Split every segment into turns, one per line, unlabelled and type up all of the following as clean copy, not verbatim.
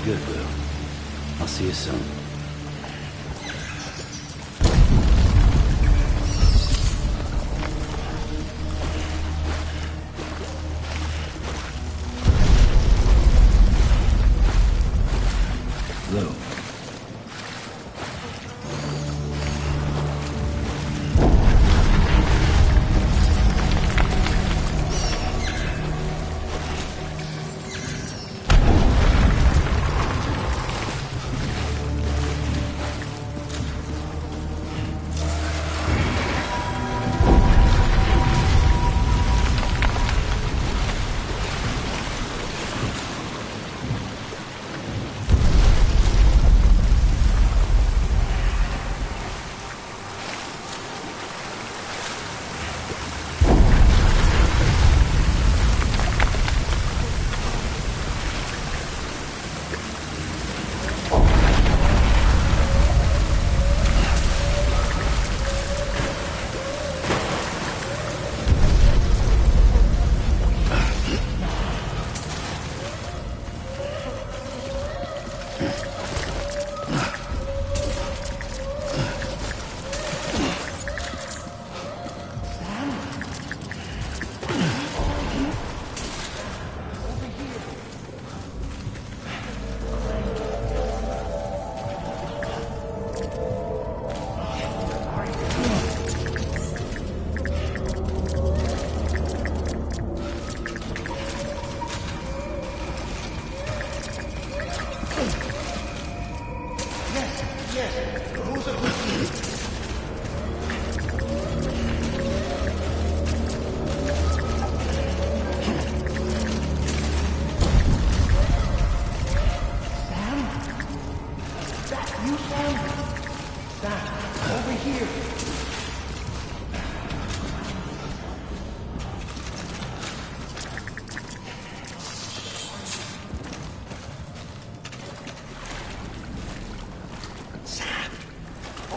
Pretty good, Lou. I'll see you soon. Lou.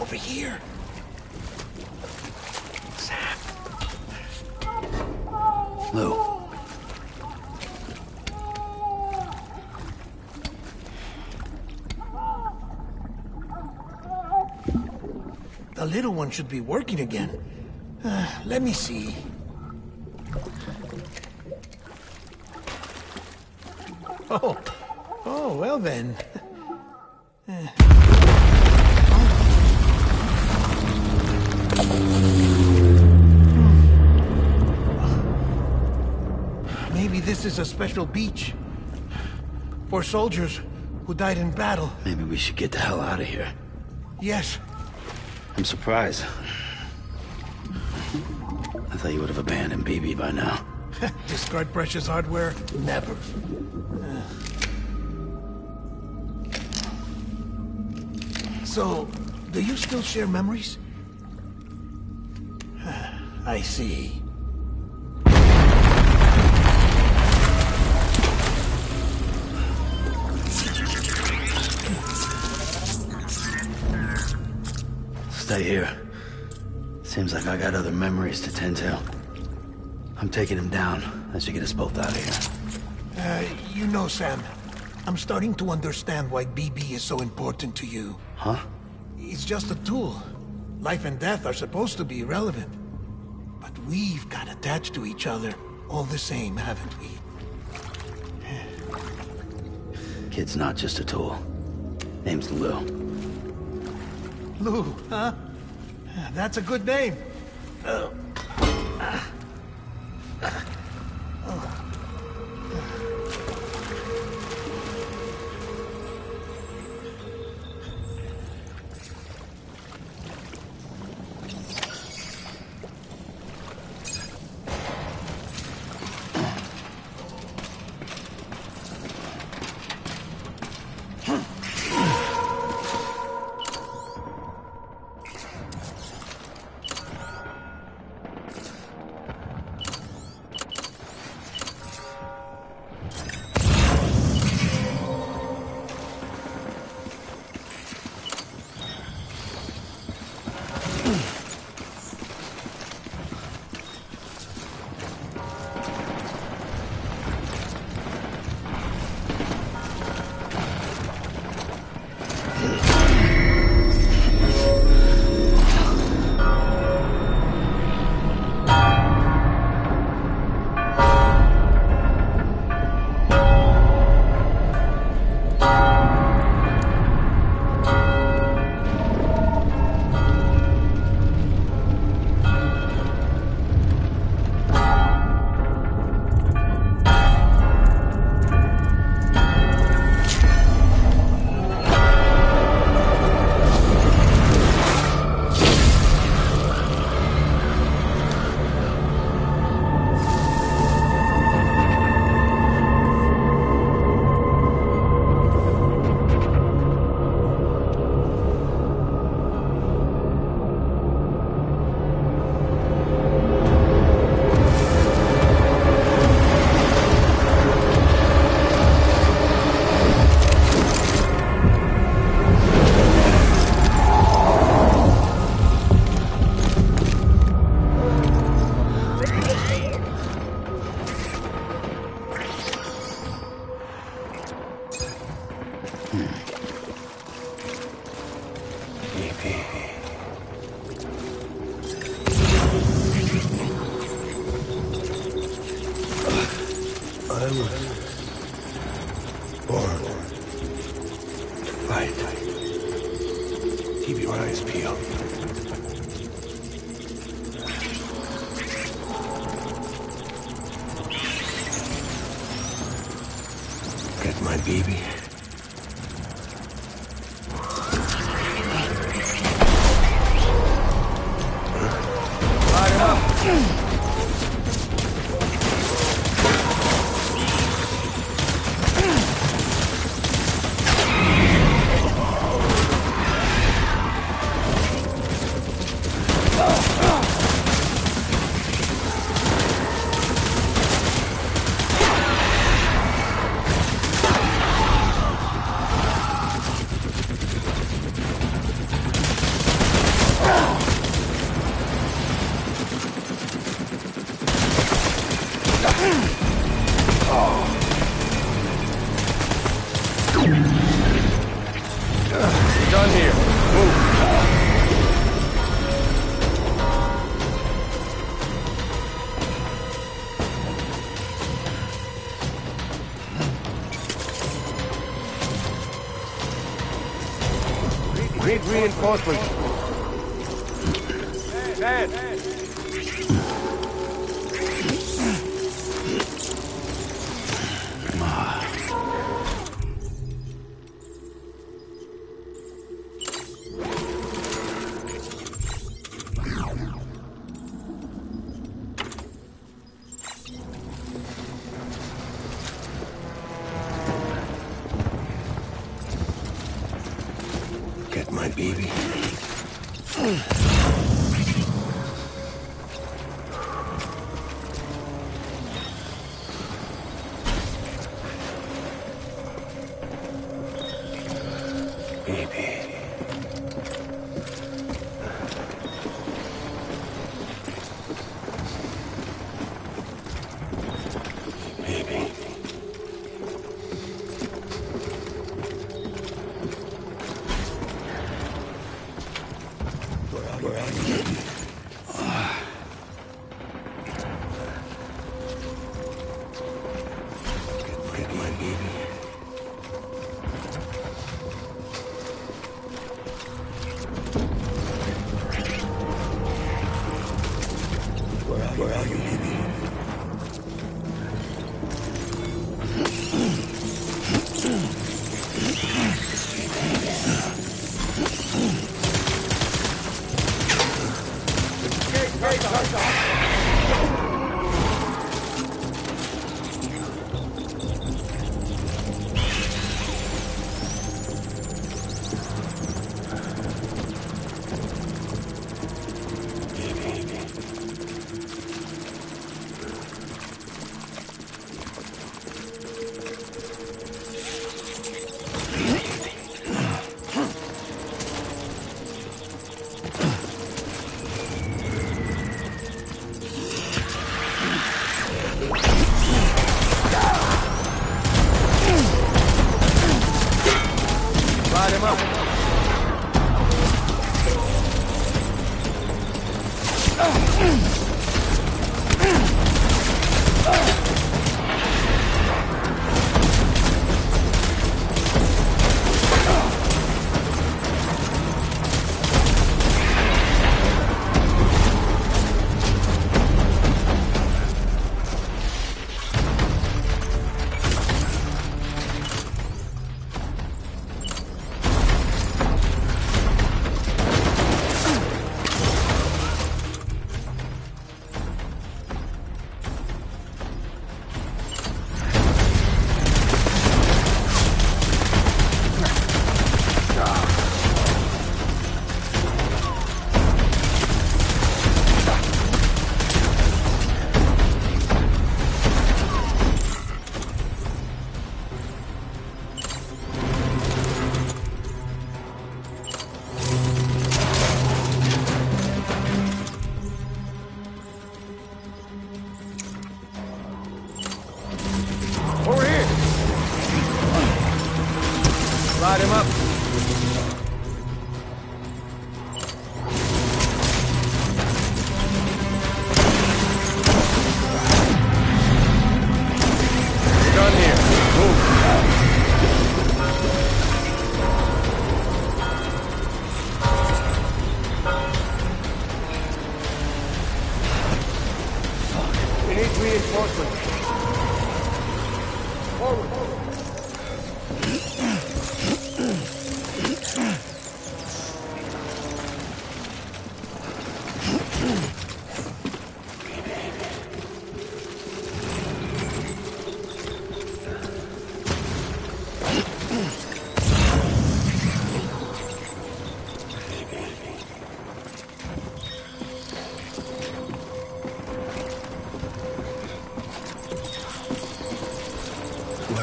Over here. Sam.
Lou.
The little one should be working again. Let me see. Oh, well then. Maybe this is a special beach for soldiers who died in battle.
Maybe we should get the hell out of here.
Yes.
I'm surprised. I thought you would have abandoned BB by now.
Discard precious hardware? Never. So, do you still share memories? I see.
Stay here. Seems like I got other memories to tend to. I'm taking him down. That should get us both out of here.
You know, Sam, I'm starting to understand why BB is so important to you.
Huh?
It's just a tool. Life and death are supposed to be irrelevant. But we've got attached to each other all the same, haven't we?
Kid's not just a tool. Name's Lou.
Lou, huh? That's a good name.
I was born to fight. Keep your eyes peeled. Get my baby.
Done here. Move. Need reinforcements. Dad.
Get my baby. Baby. Baby. Where are you? Get my baby. Where are you, baby?
Light him up. Over here. Light him up.
Baby.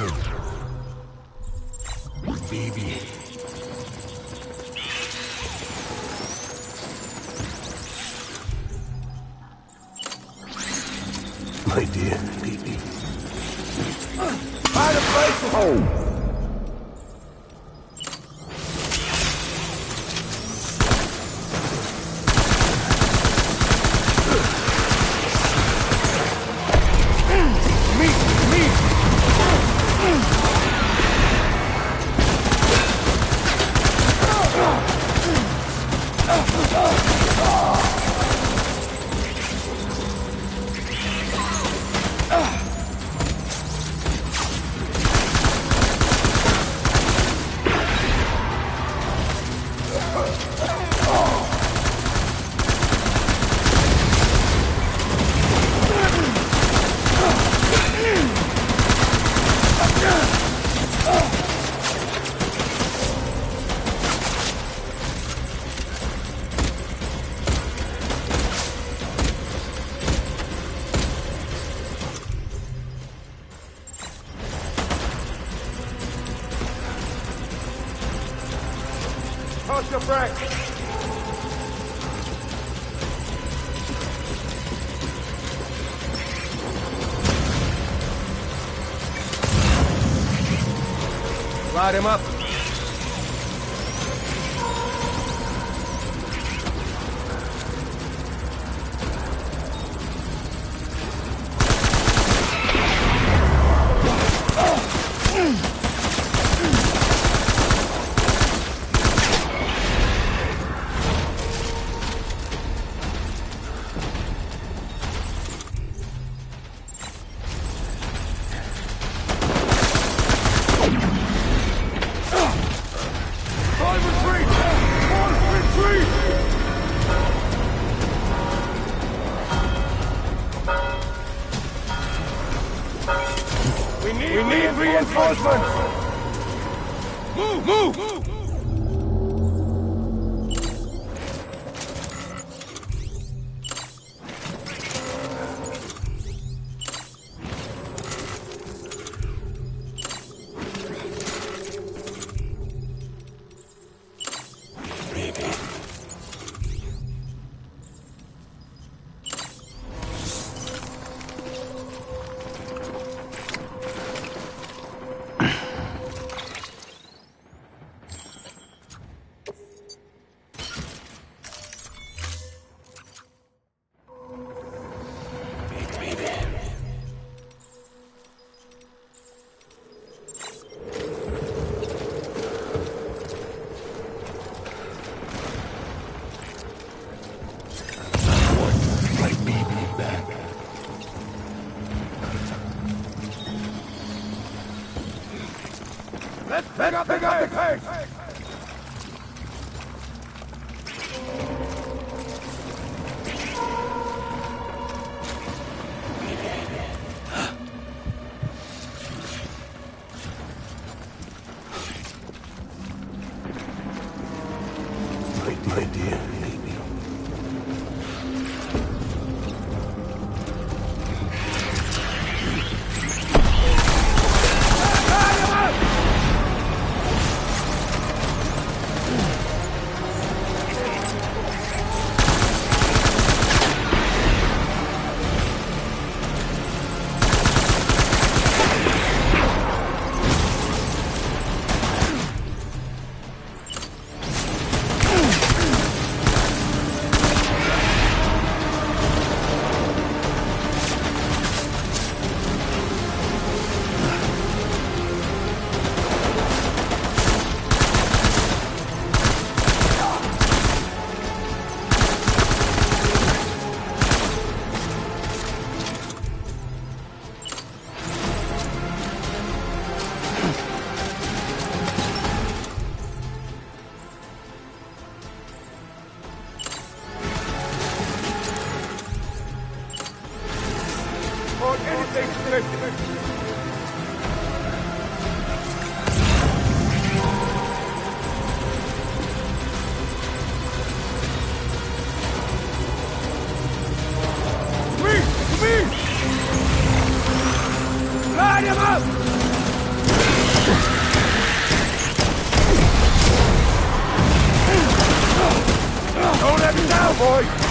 My dear baby.
Find a place to hold. Toss your frag. Light him up. We need reinforcements! Move! Move! Let's pick up the pace!
My dear baby.
have you now, boy!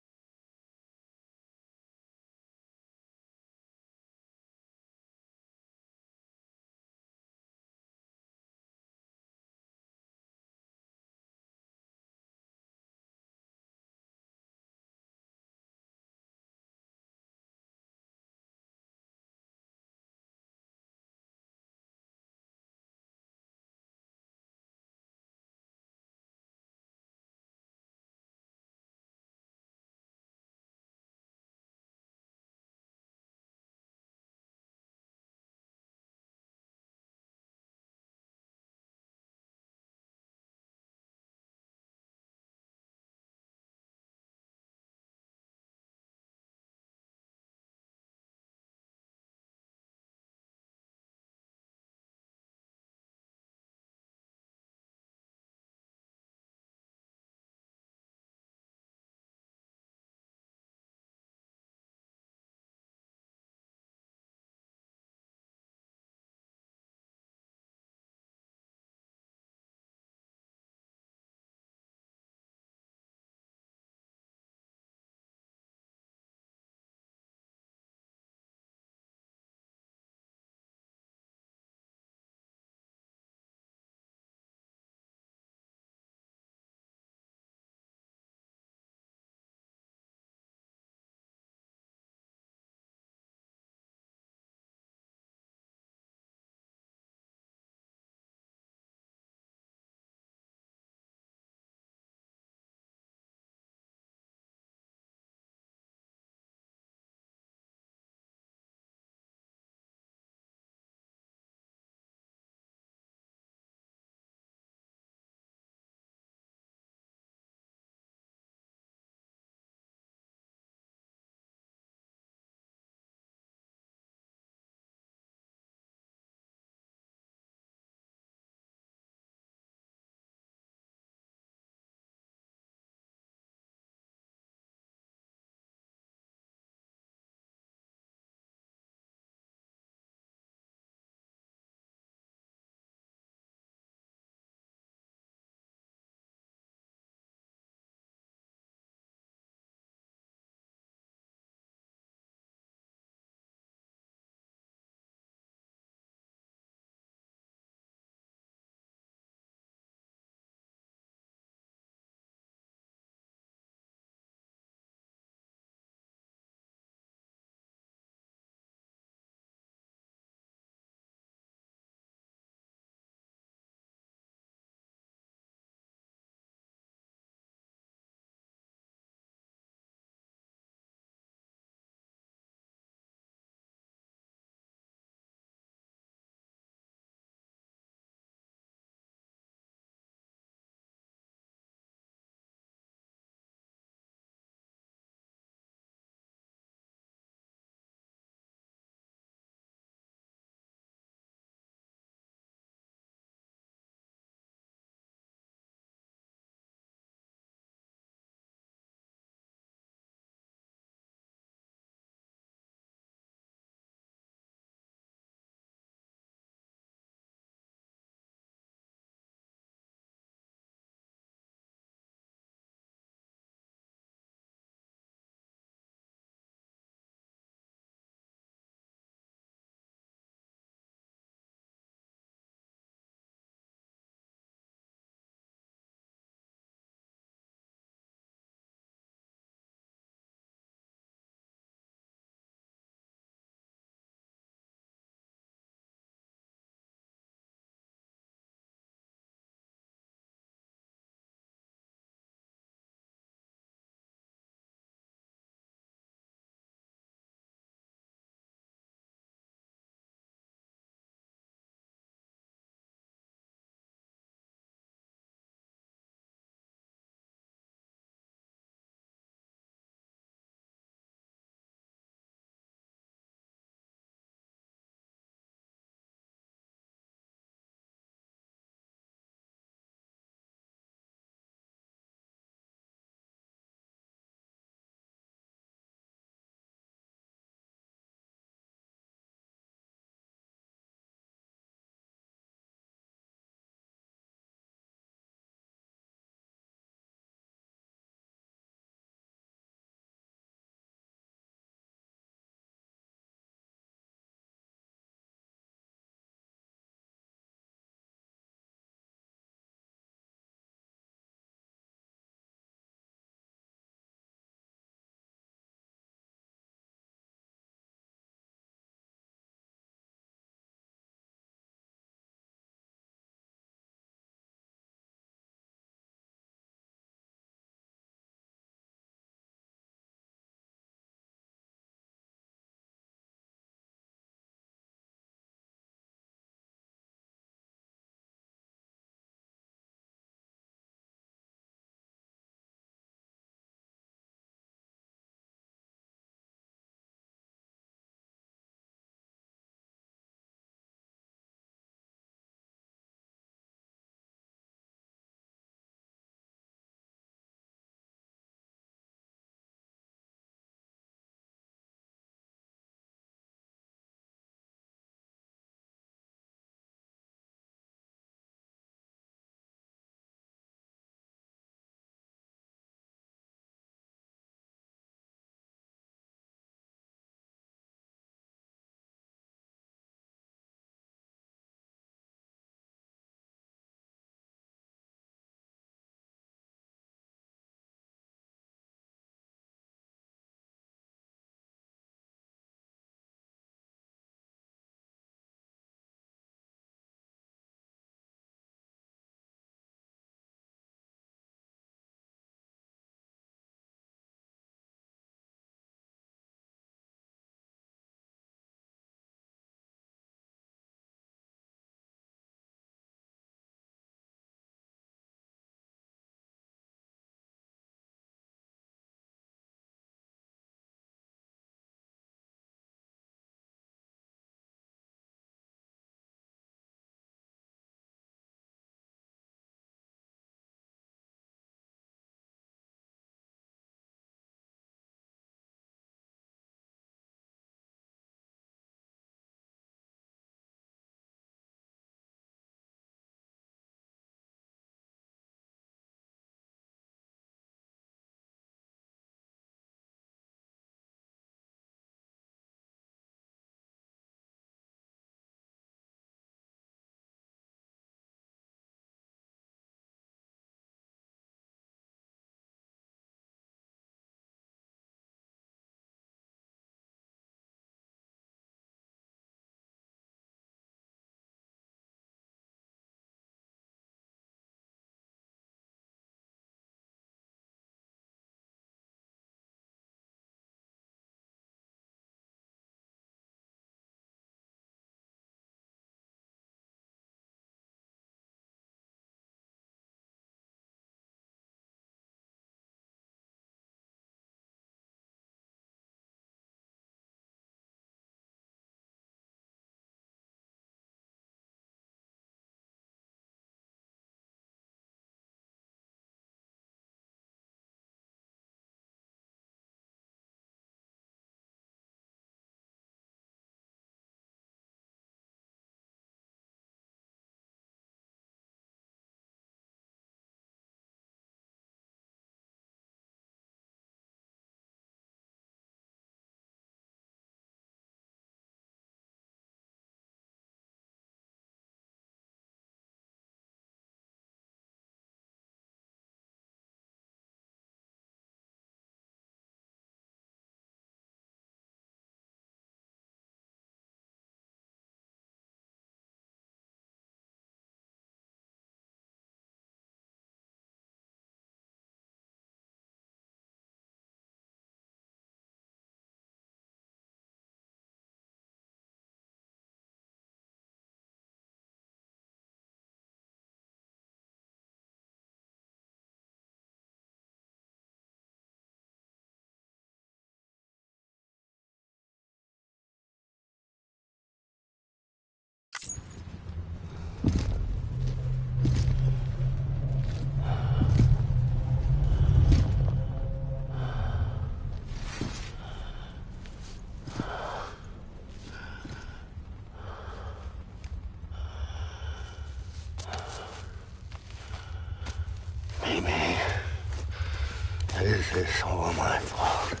my fault.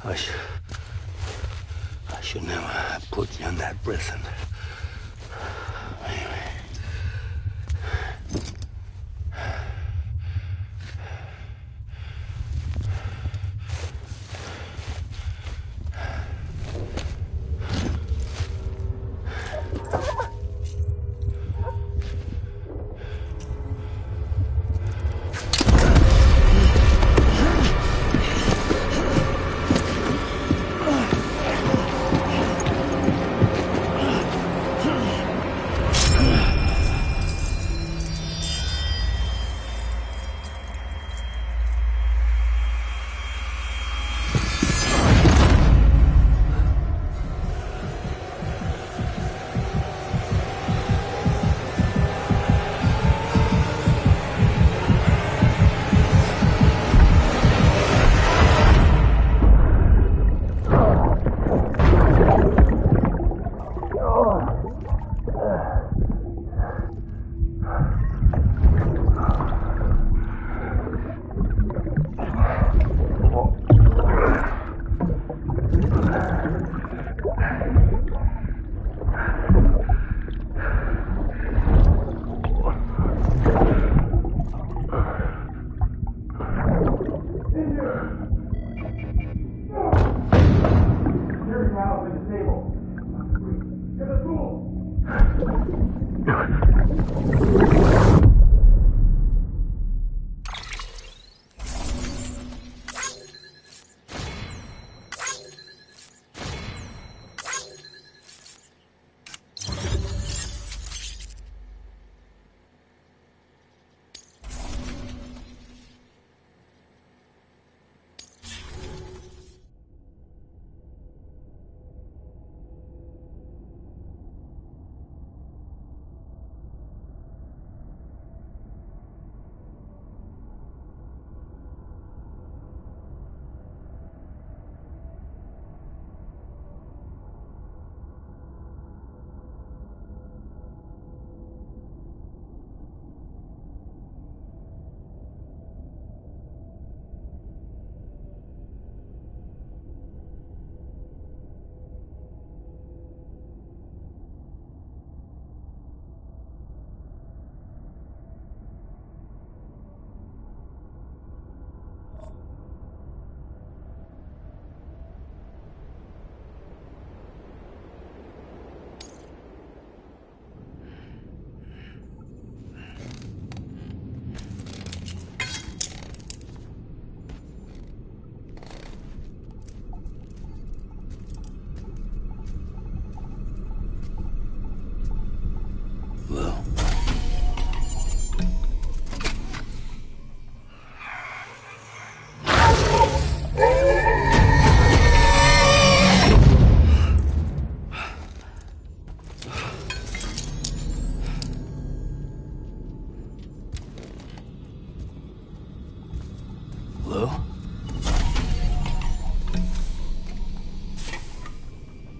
I should never have put you in that prison. Anyway.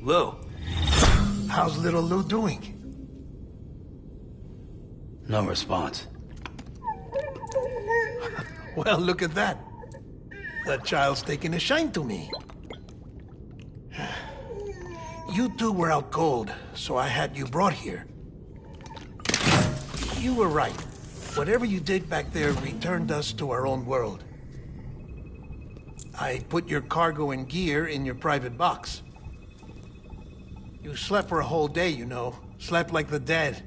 Lou.
How's little Lou doing?
No response.
Well, look at that. That child's taking a shine to me. You two were out cold, so I had you brought here. You were right. Whatever you did back there returned us to our own world. I put your cargo and gear in your private box. You slept for a whole day, you know. Slept like the dead.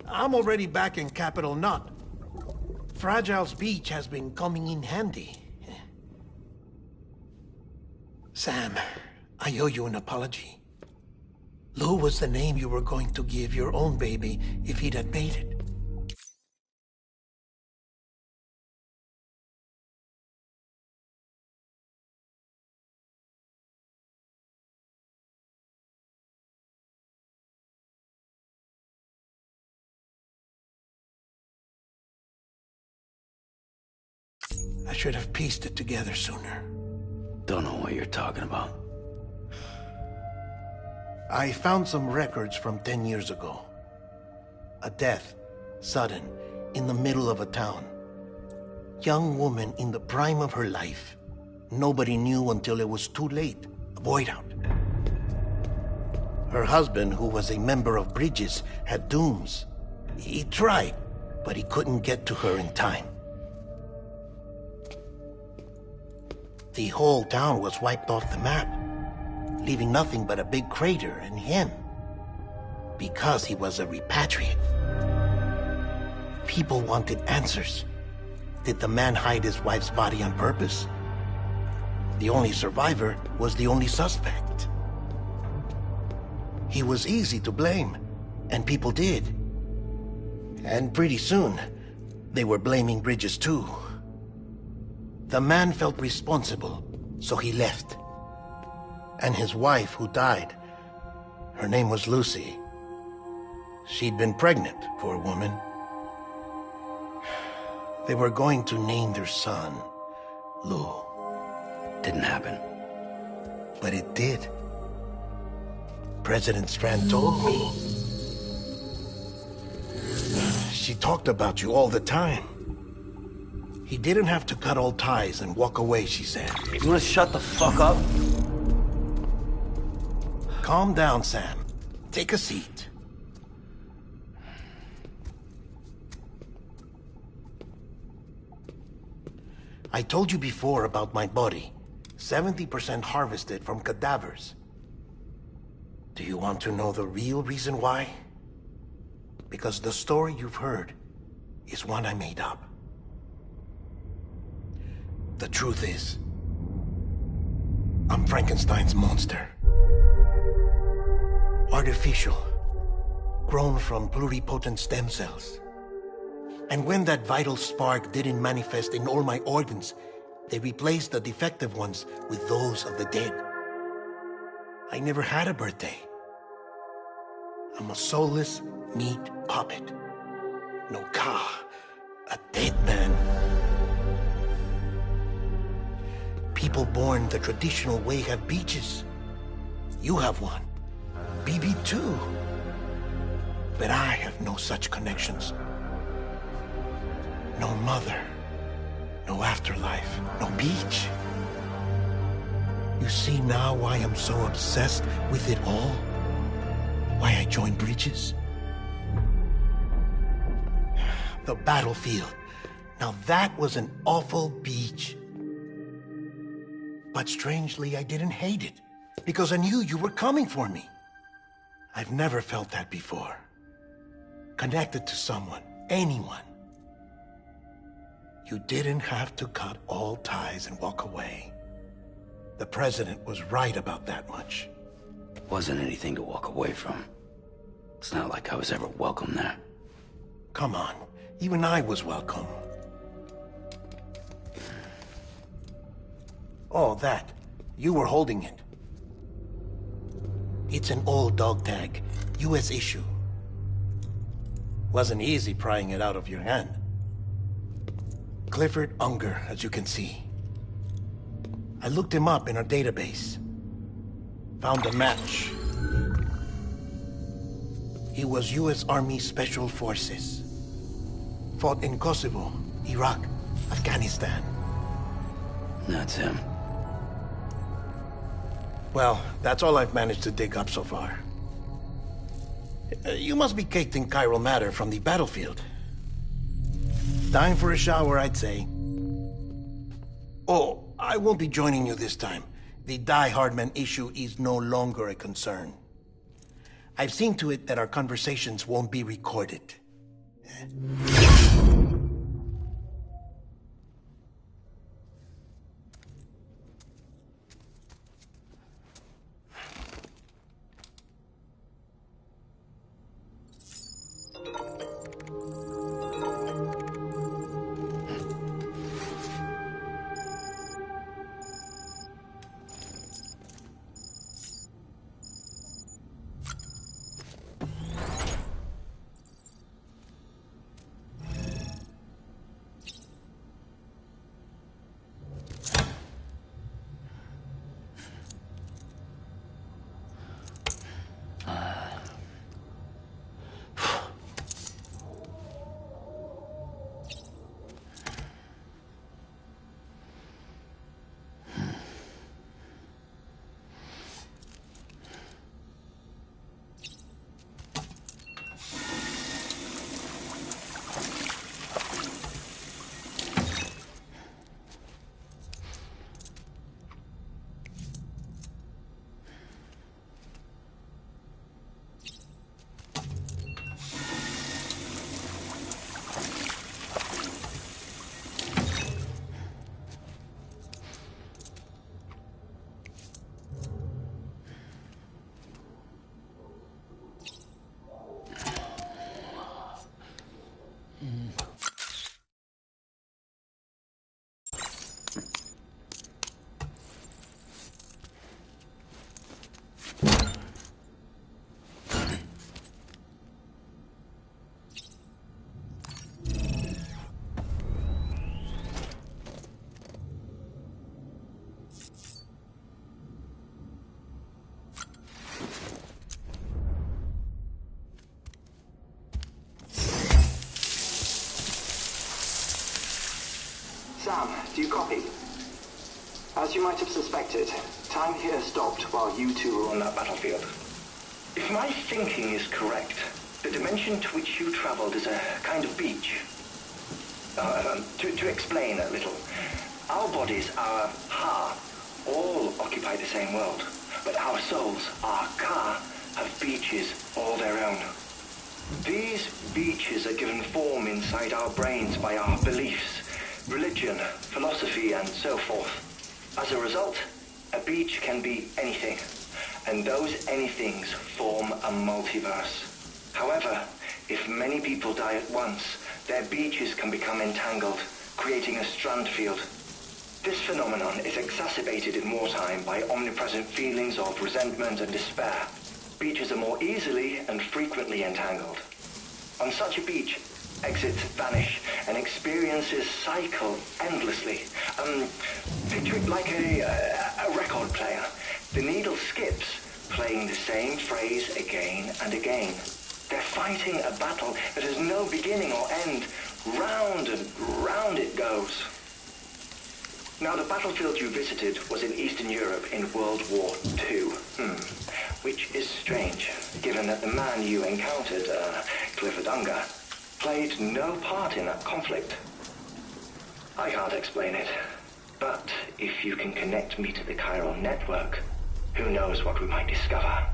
I'm already back in Capital Knot. Fragile's beach has been coming in handy. Sam, I owe you an apology. Lou was the name you were going to give your own baby if he'd had made it. I should have pieced it together sooner.
Don't know what you're talking about.
I found some records from 10 years ago. A death, sudden, in the middle of a town. young woman in the prime of her life. Nobody knew until it was too late. A void out. Her husband, who was a member of Bridges, had dooms. He tried, but he couldn't get to her in time. The whole town was wiped off the map, leaving nothing but a big crater and him. Because he was a repatriate. People wanted answers. Did the man hide his wife's body on purpose? The only survivor was the only suspect. He was easy to blame, and people did. And pretty soon, they were blaming Bridges too. The man felt responsible, so he left. And his wife, who died, her name was Lucy. She'd been pregnant for a woman. They were going to name their son Lou.
Didn't happen.
But it did. President Strand told me. She talked about you all the time. He didn't have to cut all ties and walk away, she said.
You wanna shut the fuck up?
Calm down, Sam. Take a seat. I told you before about my body. 70% harvested from cadavers. Do you want to know the real reason why? Because the story you've heard is one I made up. The truth is, I'm Frankenstein's monster. Artificial, grown from pluripotent stem cells. And when that vital spark didn't manifest in all my organs, they replaced the defective ones with those of the dead. I never had a birthday. I'm a soulless meat puppet. No car, a dead man. People born the traditional way have beaches. You have one. BB too. But I have no such connections. No mother. No afterlife. No beach. You see now why I'm so obsessed with it all? Why I joined Bridges? The battlefield. Now that was an awful beach. But strangely, I didn't hate it. Because I knew you were coming for me. I've never felt that before. Connected to someone, anyone. You didn't have to cut all ties and walk away. The president was right about that much.
Wasn't anything to walk away from. It's not like I was ever welcome there.
Come on, even I was welcome. Oh, that. You were holding it. It's an old dog tag, US issue. Wasn't easy prying it out of your hand. Clifford Unger, as you can see. I looked him up in our database. Found a match. He was US Army Special Forces. Fought in Kosovo, Iraq, Afghanistan.
That's him.
Well, that's all I've managed to dig up so far. You must be caked in chiral matter from the battlefield. Time for a shower, I'd say. Oh, I won't be joining you this time. The Die Hardman issue is no longer a concern. I've seen to it that our conversations won't be recorded.
Sam, do you copy? As you might have suspected, time here stopped while you two were on that battlefield. If my thinking is correct, the dimension to which you traveled is a kind of beach. To explain a little, our bodies, our ha, all occupy the same world, but our souls, our ka, have beaches all their own. These beaches are given form inside our brains by our beliefs, religion, philosophy, and so forth. As a result, a beach can be anything, and those anythings form a multiverse. However, if many people die at once, their beaches can become entangled, creating a strand field. This phenomenon is exacerbated in wartime by omnipresent feelings of resentment and despair. Beaches are more easily and frequently entangled. On such a beach, exits vanish and experiences cycle endlessly. Picture it like a record player. The needle skips, playing the same phrase again and again. They're fighting a battle that has no beginning or end. Round and round it goes. Now, the battlefield you visited was in Eastern Europe in World War II. Which is strange, given that the man you encountered, Clifford Unger, played no part in that conflict. I can't explain it, but if you can connect me to the chiral network, who knows what we might discover.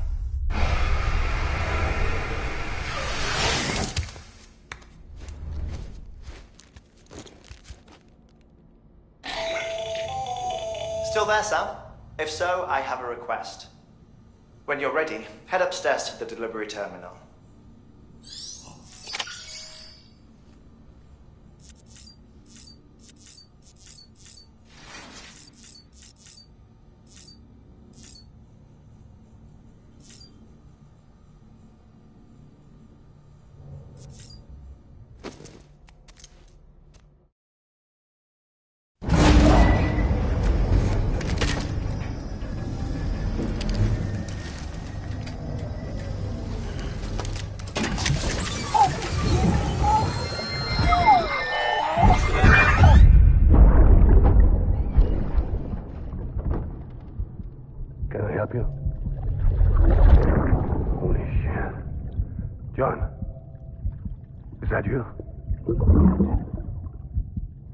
Still there, Sam? If so, I have a request. When you're ready, head upstairs to the delivery terminal.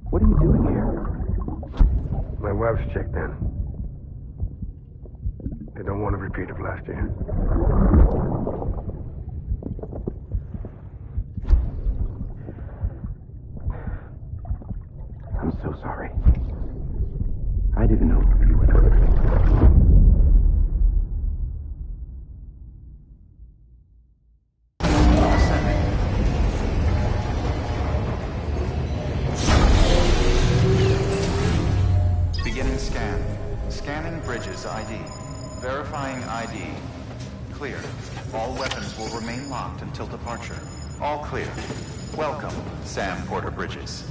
What are you doing here? My wife's checked in. They don't want a repeat of last year. I'm so sorry. I didn't know you were coming.
Beginning scan. Scanning bridges ID. Verifying ID. Clear. All weapons will remain locked until departure. All clear. Welcome, Sam Porter Bridges.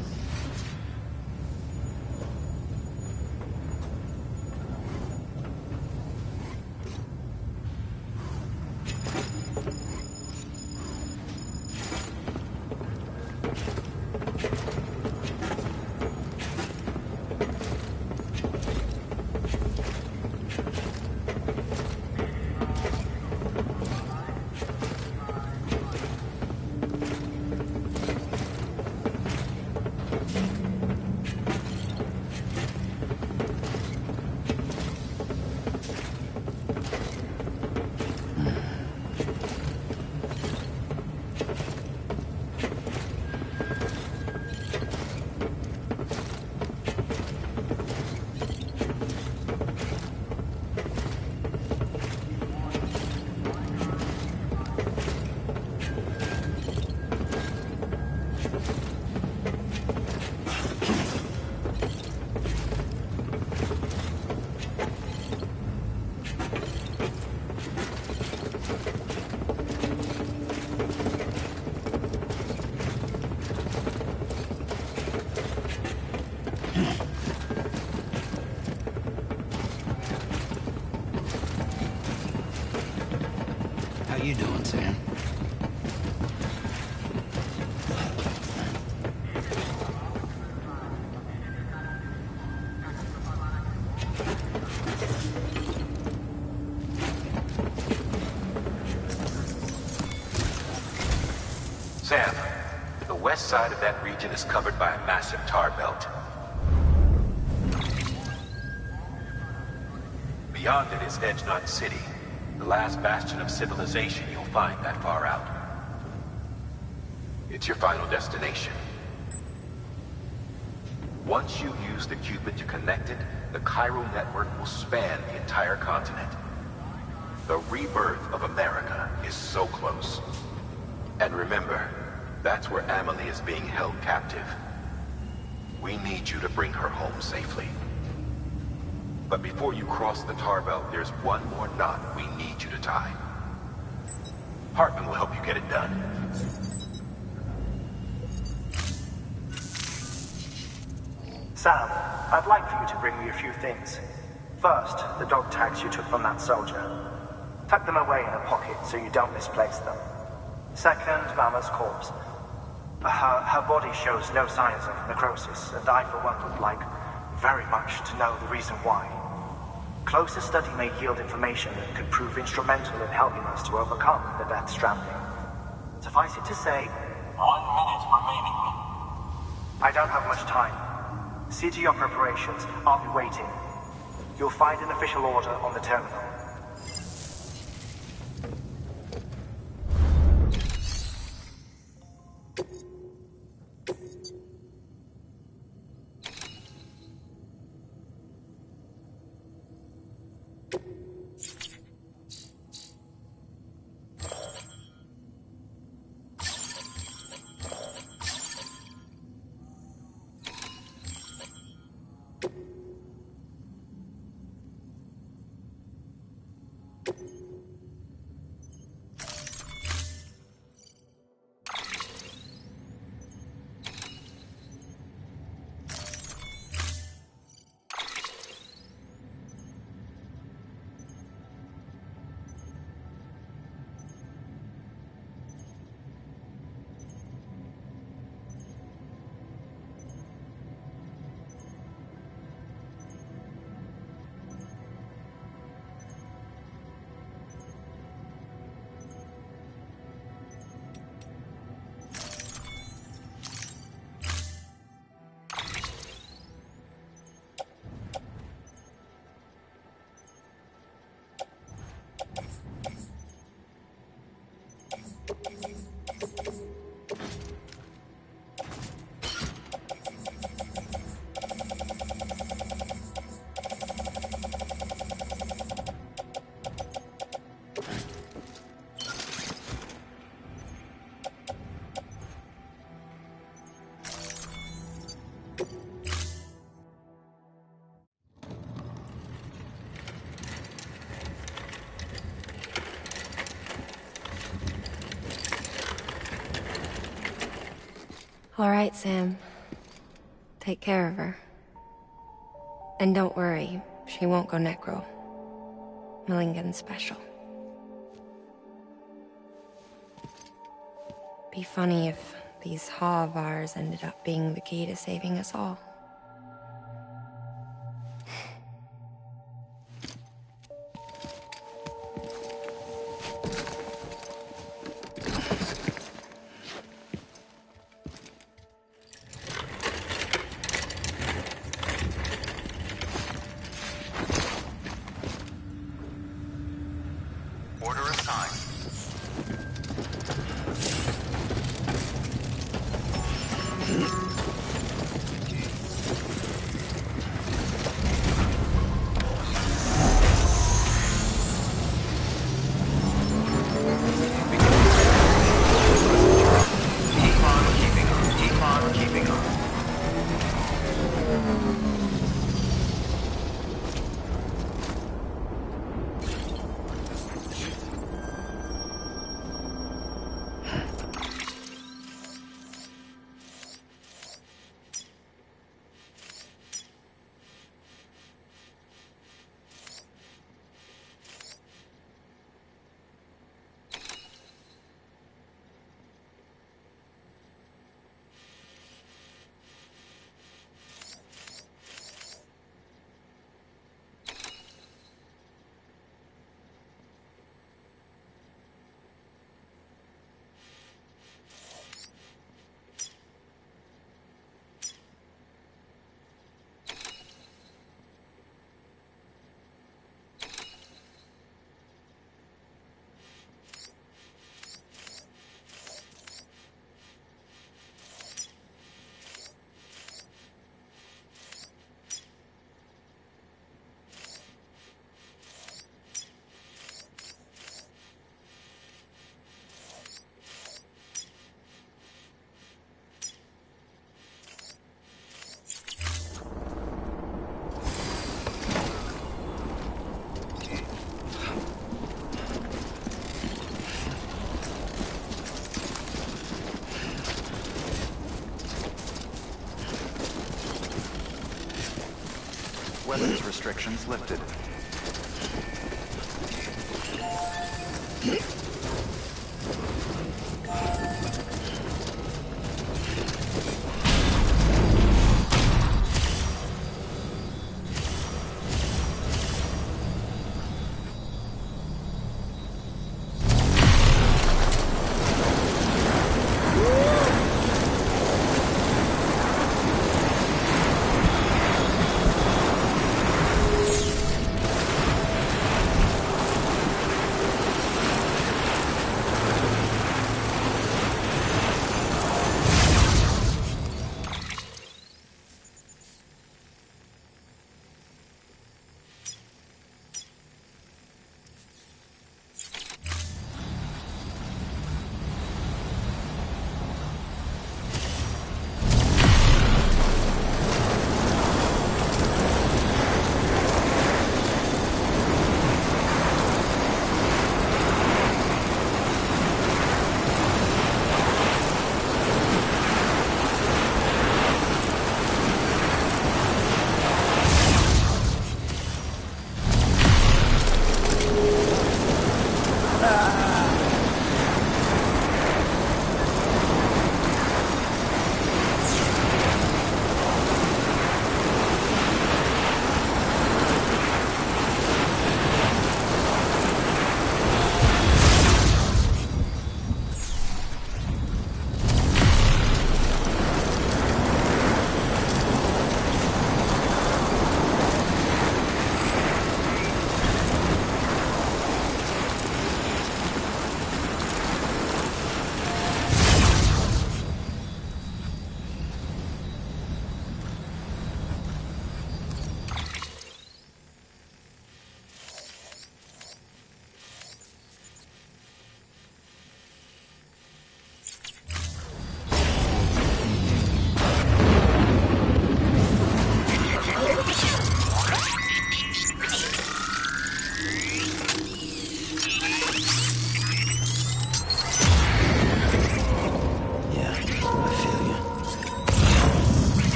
How you doing, Sam?
west side of that region is covered by a massive tar belt. Beyond it is Edgenot City, the last bastion of civilization you'll find that far out. It's your final destination. Once you use the Cupid to connect it, the Cairo network will span the entire continent. The rebirth of America is so close. And remember, that's where Amelie is being held captive. We need you to bring her home safely. But before you cross the tar belt, there's one more knot we need you to tie. Hartman will help you get it done.
Sam, I'd like for you to bring me a few things. First, the dog tags you took from that soldier. Tuck them away in a pocket so you don't misplace them. Second, Mama's corpse. Her body shows no signs of necrosis, and I, for one, would like very much to know the reason why. Closer study may yield information that could prove instrumental in helping us to overcome the Death Stranding. Suffice it to say, 1 minute remaining. I don't have much time. See to your preparations. I'll be waiting. You'll find an official order on the terminal.
All right, Sam. Take care of her. And don't worry, she won't go necro. Millingen's special. Be funny if these Ha of ours ended up being the key to saving us all.
Weapons restrictions lifted.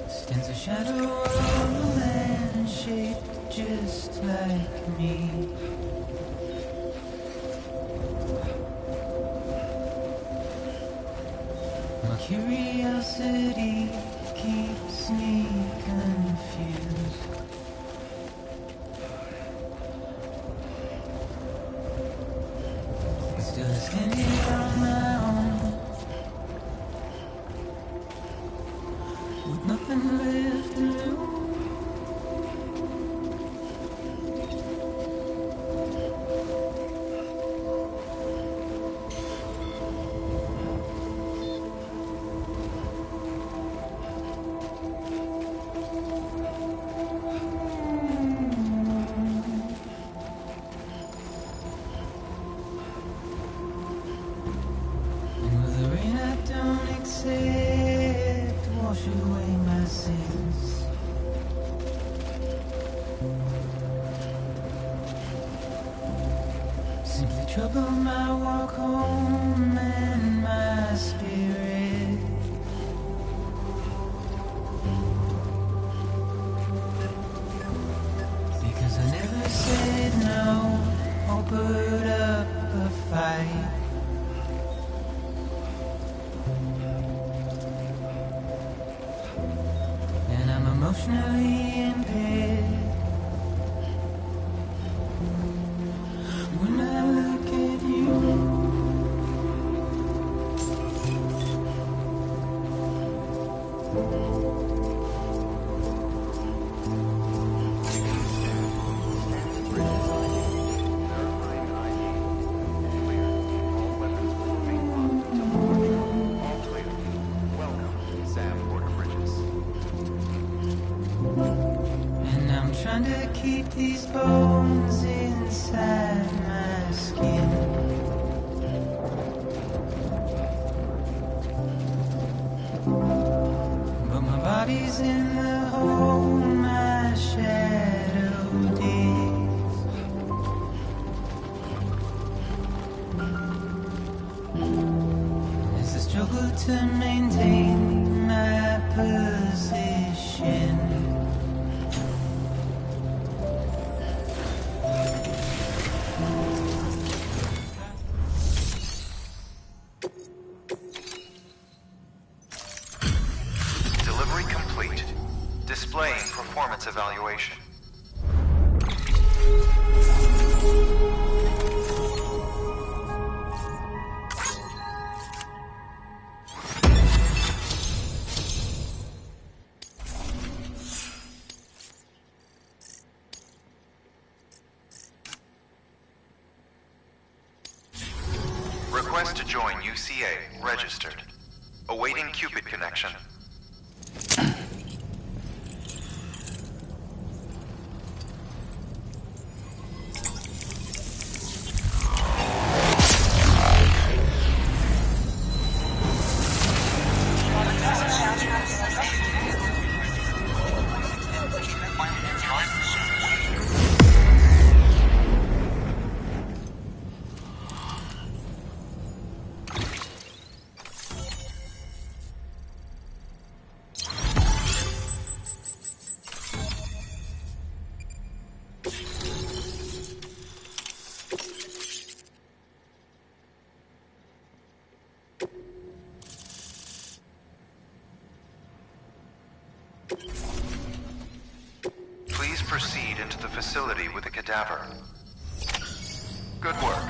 Stands a shadow of a man shaped just like me. My curiosity keeps me confused. Still standing on my own, with nothing left to lose. And with the rain I don't accept, wash away my sins. Simply trouble my walk home and my spirit. Because I never said no or put up a fight. And I'm emotionally impaired. When I look at you,
Verifying ID. Clear. All weapons will remain locked until departure. All clear. Welcome, Sam Porter Bridges.
and I'm trying to keep these bones inside my skin. But my body's in the hole my shadow digs. As I struggle to maintain my position.
Delivery complete. Displaying performance evaluation. Request to join UCA. Registered. Awaiting Cupid connection. proceed into the facility with the cadaver. Good work.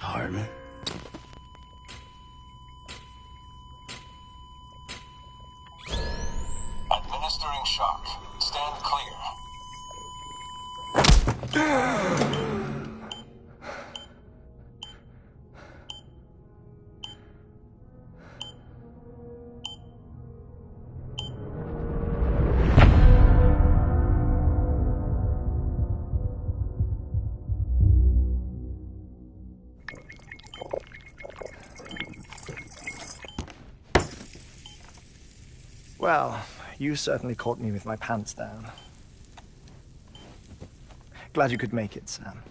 Hardman?
Administering shock. Stand clear.
Well, you certainly caught me with my pants down. Glad you could make it, Sam.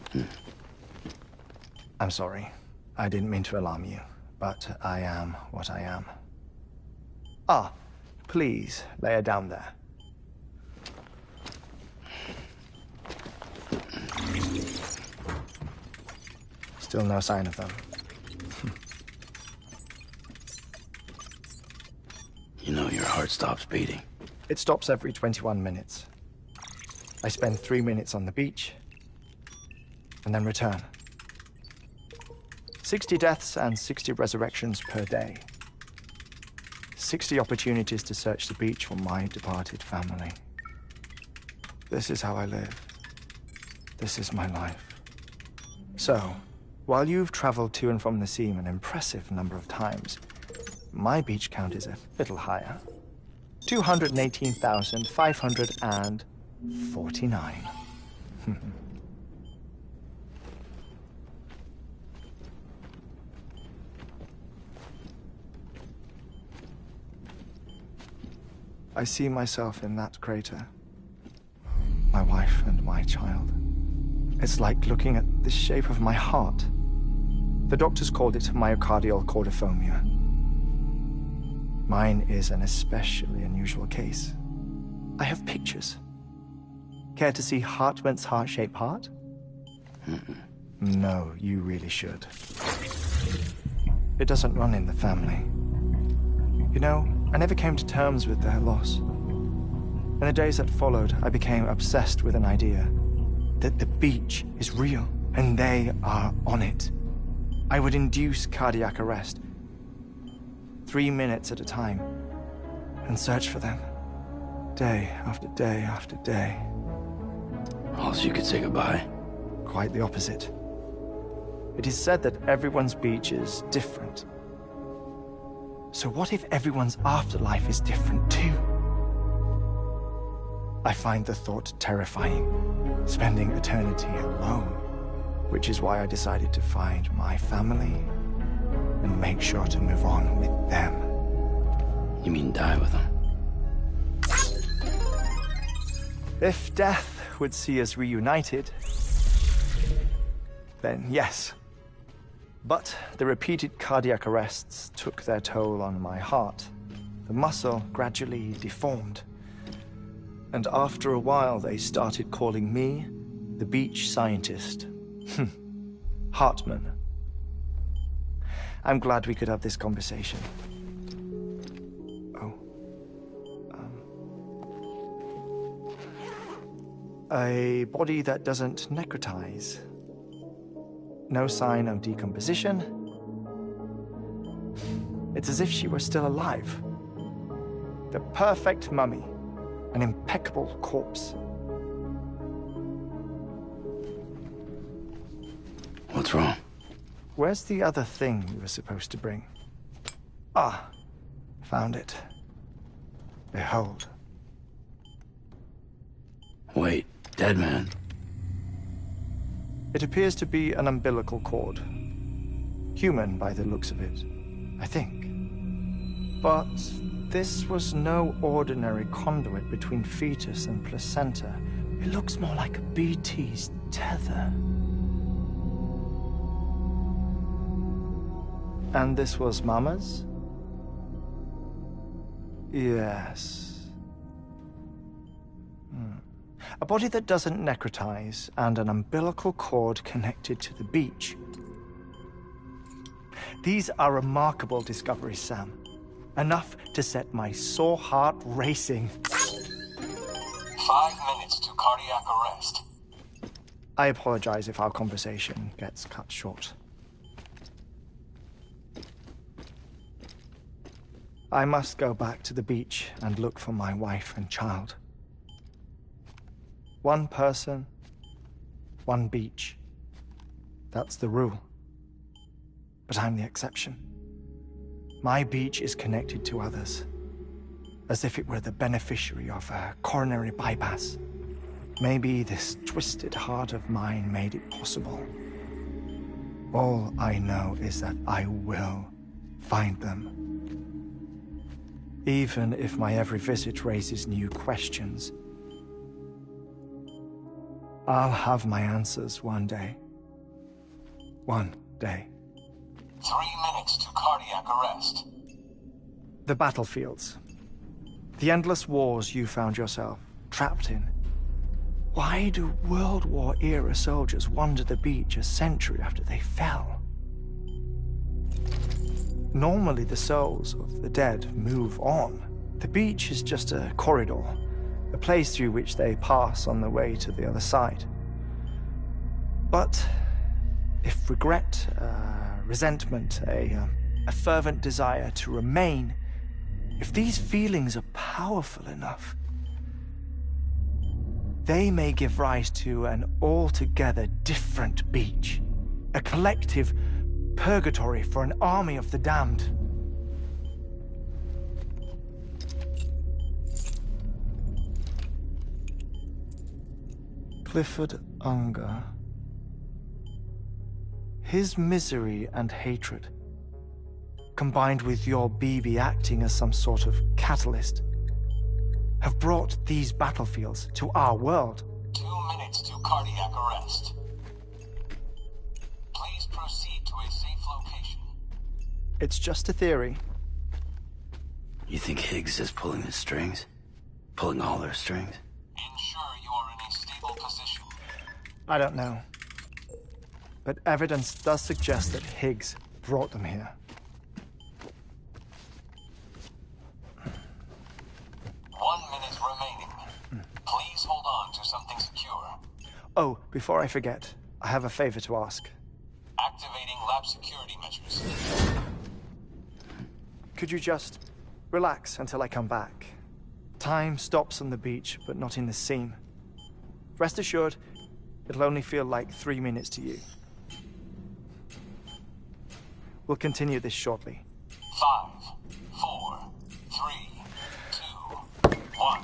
I'm sorry. I didn't mean to alarm you, but I am what I am. Ah, please, lay her down there. Still no sign of them.
You know your heart stops beating.
It stops every 21 minutes. I spend 3 minutes on the beach, and then return. 60 deaths and 60 resurrections per day. 60 opportunities to search the beach for my departed family. This is how I live. This is my life. So, while you've traveled to and from the seam an impressive number of times, my beach count is a little higher. 218,549. I see myself in that crater. My wife and my child. It's like looking at the shape of my heart. The doctors called it myocardial cordiformia. Mine is an especially unusual case. I have pictures. Care to see Hartman's heart-shaped heart? No, you really should. It doesn't run in the family. You know, I never came to terms with their loss. In the days that followed, I became obsessed with an idea that the beach is real, and they are on it. I would induce cardiac arrest, 3 minutes at a time, and search for them, day after day after day.
Also, you could say goodbye.
Quite the opposite. It is said that everyone's beach is different. So what if everyone's afterlife is different too? I find the thought terrifying, spending eternity alone, which is why I decided to find my family and make sure to move on with them.
You mean die with them?
If death would see us reunited, then yes. But the repeated cardiac arrests took their toll on my heart. The muscle gradually deformed. And after a while, they started calling me the beach scientist. Hartman. I'm glad we could have this conversation. Oh. A body that doesn't necrotize. No sign of decomposition. It's as if she were still alive. The perfect mummy. An impeccable corpse.
What's wrong?
Where's the other thing we were supposed to bring? Ah, found it. Behold.
Wait, dead man?
It appears to be an umbilical cord. Human by the looks of it, I think. But this was no ordinary conduit between fetus and placenta. It looks more like a BT's tether. And this was Mama's? Yes. A body that doesn't necrotize and an umbilical cord connected to the beach. These are remarkable discoveries, Sam. Enough to set my sore heart racing.
5 minutes to cardiac arrest.
I apologize if our conversation gets cut short. I must go back to the beach and look for my wife and child. One person, one beach. That's the rule. But I'm the exception. My beach is connected to others, as if it were the beneficiary of a coronary bypass. Maybe this twisted heart of mine made it possible. All I know is that I will find them. Even if my every visit raises new questions, I'll have my answers one day. One day.
3 minutes to cardiac arrest.
The battlefields. The endless wars you found yourself trapped in. Why do World War-era soldiers wander the beach a century after they fell? Normally the souls of the dead move on. The beach is just a corridor, a place through which they pass on the way to the other side. But if regret, resentment, a fervent desire to remain, if these feelings are powerful enough, they may give rise to an altogether different beach, a collective purgatory for an army of the damned. Clifford Unger. His misery and hatred, combined with your BB acting as some sort of catalyst, have brought these battlefields to our world.
2 minutes to cardiac arrest. Please proceed to a safe location.
It's just a theory.
You think Higgs is pulling the strings? Pulling all their strings?
Ensure you are in a stable position.
I don't know. But evidence does suggest that Higgs brought them here.
1 minute remaining. Please hold on to something secure.
Oh, before I forget, I have a favor to ask.
Activating lab security measures.
Could you just relax until I come back? Time stops on the beach, but not in the scene. Rest assured, it'll only feel like 3 minutes to you. We'll continue this shortly.
5, 4, 3, 2, 1.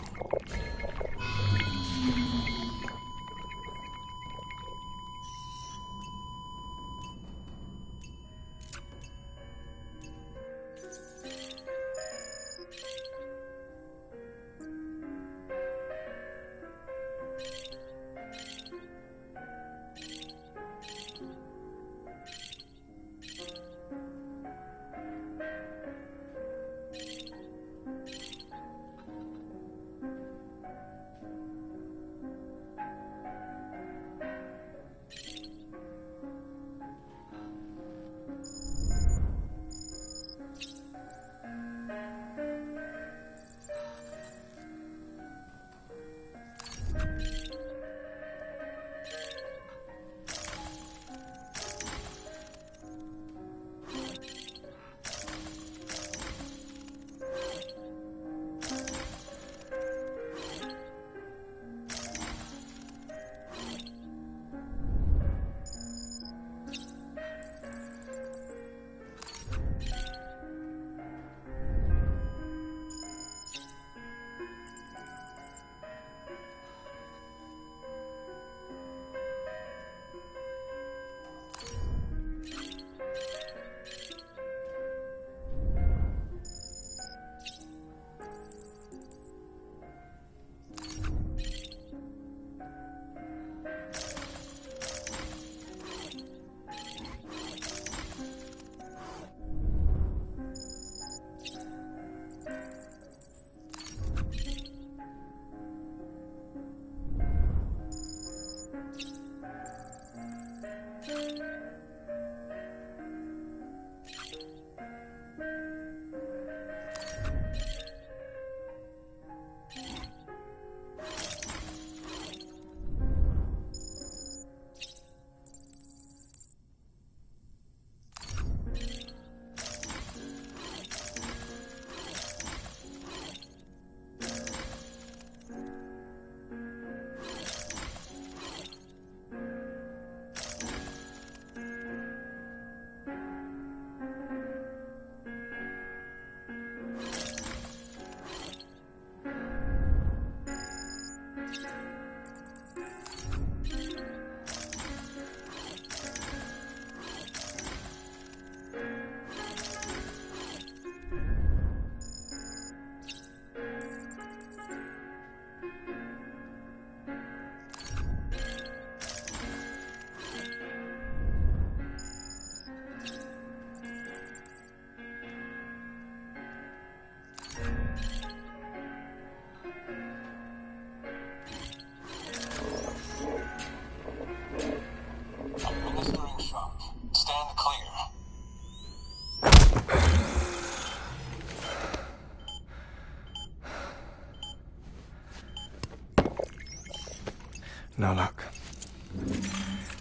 No luck.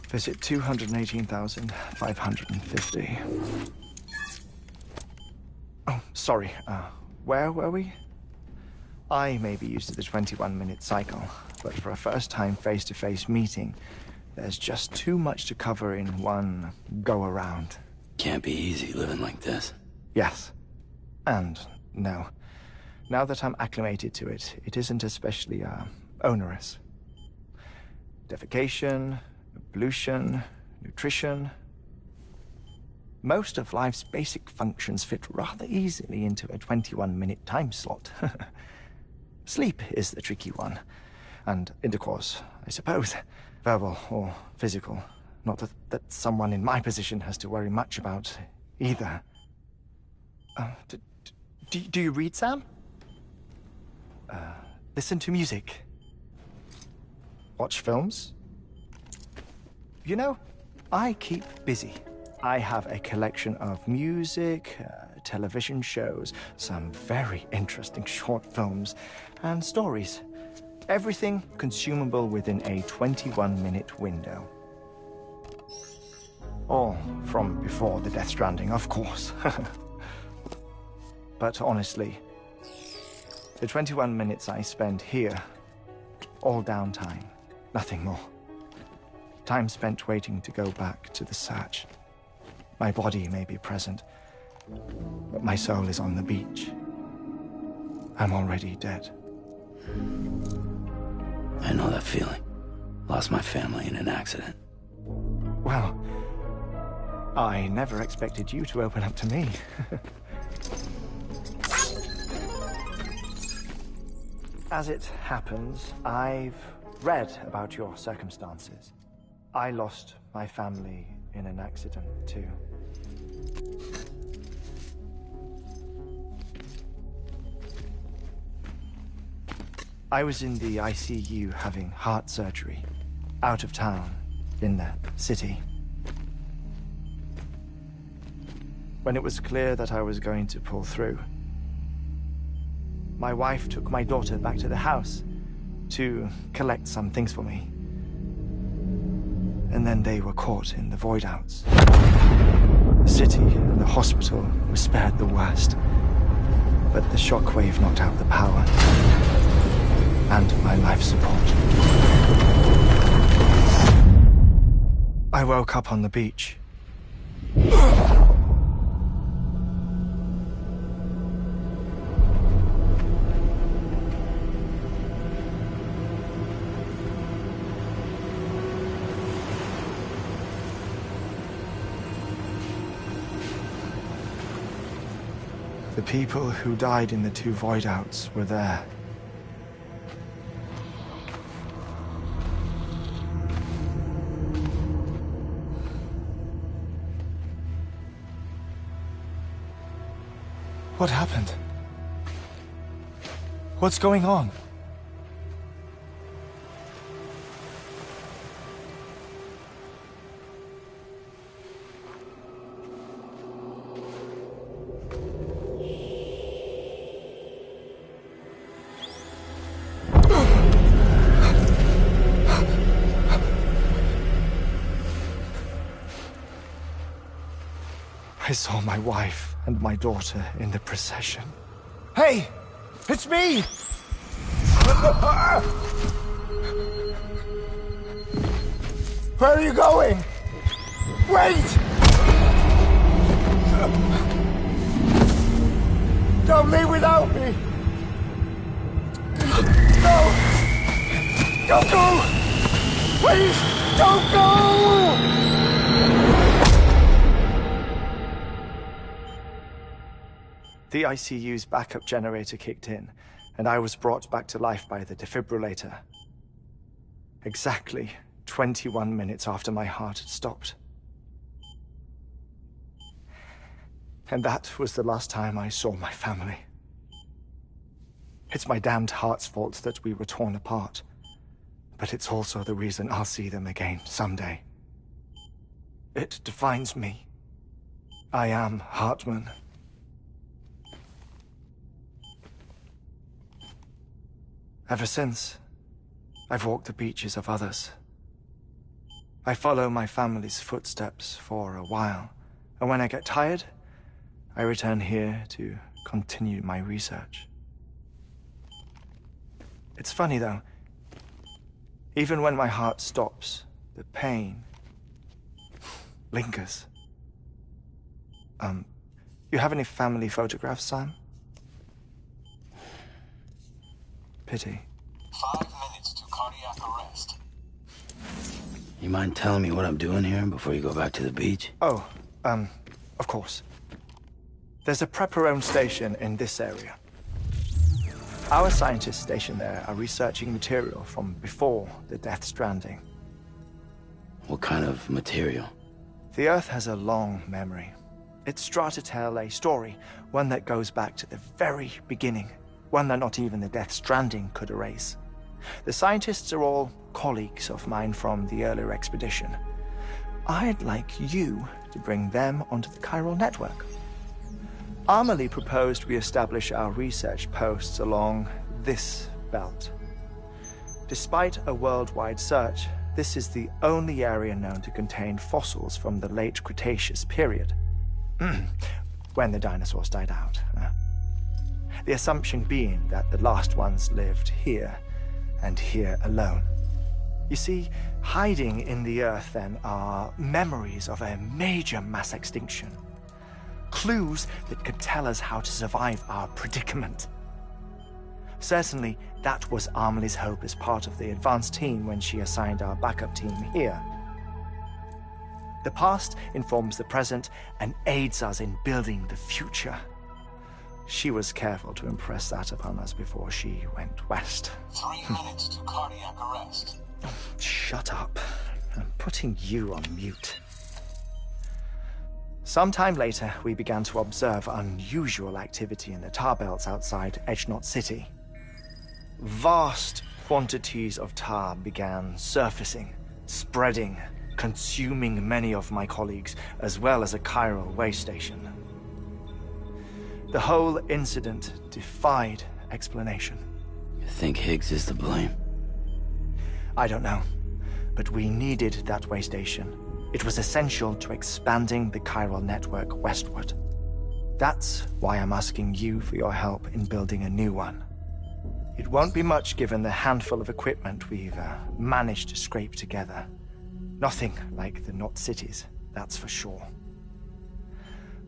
Visit 218,550. Oh, sorry. Where were we? I may be used to the 21-minute cycle, but for a first-time face-to-face meeting, there's just too much to cover in one go-around.
Can't be easy living like this.
Yes. And no. Now that I'm acclimated to it, it isn't especially, onerous. Defecation, pollution, nutrition. Most of life's basic functions fit rather easily into a 21-minute time slot. Sleep is the tricky one. And intercourse, I suppose. Verbal or physical. Not that someone in my position has to worry much about either. Do you read, Sam? Listen to music. Watch films. You know, I keep busy. I have a collection of music, television shows, some very interesting short films, and stories. Everything consumable within a 21-minute window. All from before the Death Stranding, of course. But honestly, the 21 minutes I spend here, all downtime, nothing more. Time spent waiting to go back to the search. My body may be present, but my soul is on the beach. I'm already dead.
I know that feeling. Lost my family in an accident.
Well, I never expected you to open up to me. As it happens, I've read about your circumstances. I lost my family in an accident, too. I was in the ICU having heart surgery, out of town, in the city. When it was clear that I was going to pull through, my wife took my daughter back to the house to collect some things for me. And then they were caught in the void-outs. The city and the hospital were spared the worst, but the shockwave knocked out the power and my life support. I woke up on the beach. The people who died in the two void-outs were there. What happened? What's going on? I saw my wife and my daughter in the procession. Hey! It's me! Where are you going? Wait! Don't leave without me! No! Don't go! Please, don't go! The ICU's backup generator kicked in, and I was brought back to life by the defibrillator. Exactly 21 minutes after my heart had stopped. And that was the last time I saw my family. It's my damned heart's fault that we were torn apart, but it's also the reason I'll see them again someday. It defines me. I am Hartman. Ever since, I've walked the beaches of others. I follow my family's footsteps for a while, and when I get tired, I return here to continue my research. It's funny though, even when my heart stops, the pain lingers. You have any family photographs, Sam? Pity.
5 minutes to cardiac arrest.
You mind telling me what I'm doing here before you go back to the beach?
Oh, of course. There's a prepper-owned station in this area. Our scientists stationed there are researching material from before the Death Stranding.
What kind of material?
The Earth has a long memory. It's trying to tell a story, one that goes back to the very beginning, one that not even the Death Stranding could erase. The scientists are all colleagues of mine from the earlier expedition. I'd like you to bring them onto the chiral network. Amelie proposed we establish our research posts along this belt. Despite a worldwide search, this is the only area known to contain fossils from the late Cretaceous period. When the dinosaurs died out. The assumption being that the last ones lived here, and here alone. You see, hiding in the Earth then are memories of a major mass extinction. Clues that could tell us how to survive our predicament. Certainly, that was Amelie's hope as part of the advanced team when she assigned our backup team here. The past informs the present and aids us in building the future. She was careful to impress that upon us before she went west.
3 minutes to cardiac arrest.
Shut up. I'm putting you on mute. Sometime later, we began to observe unusual activity in the tar belts outside Edgenot City. Vast quantities of tar began surfacing, spreading, consuming many of my colleagues, as well as a chiral way station. The whole incident defied explanation.
You think Higgs is to blame?
I don't know, but we needed that way station. It was essential to expanding the chiral network westward. That's why I'm asking you for your help in building a new one. It won't be much given the handful of equipment we've managed to scrape together. Nothing like the knot cities, that's for sure.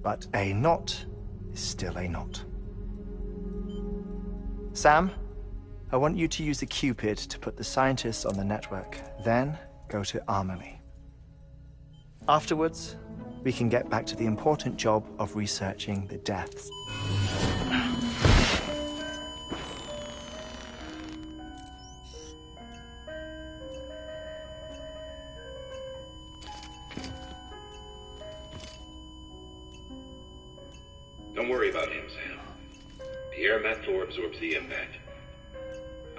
But a knot is still a knot. Sam, I want you to use the Cupid to put the scientists on the network, then go to Amelie. Afterwards, we can get back to the important job of researching the deaths.
Don't worry about him, Sam. The air mat floor absorbs the impact.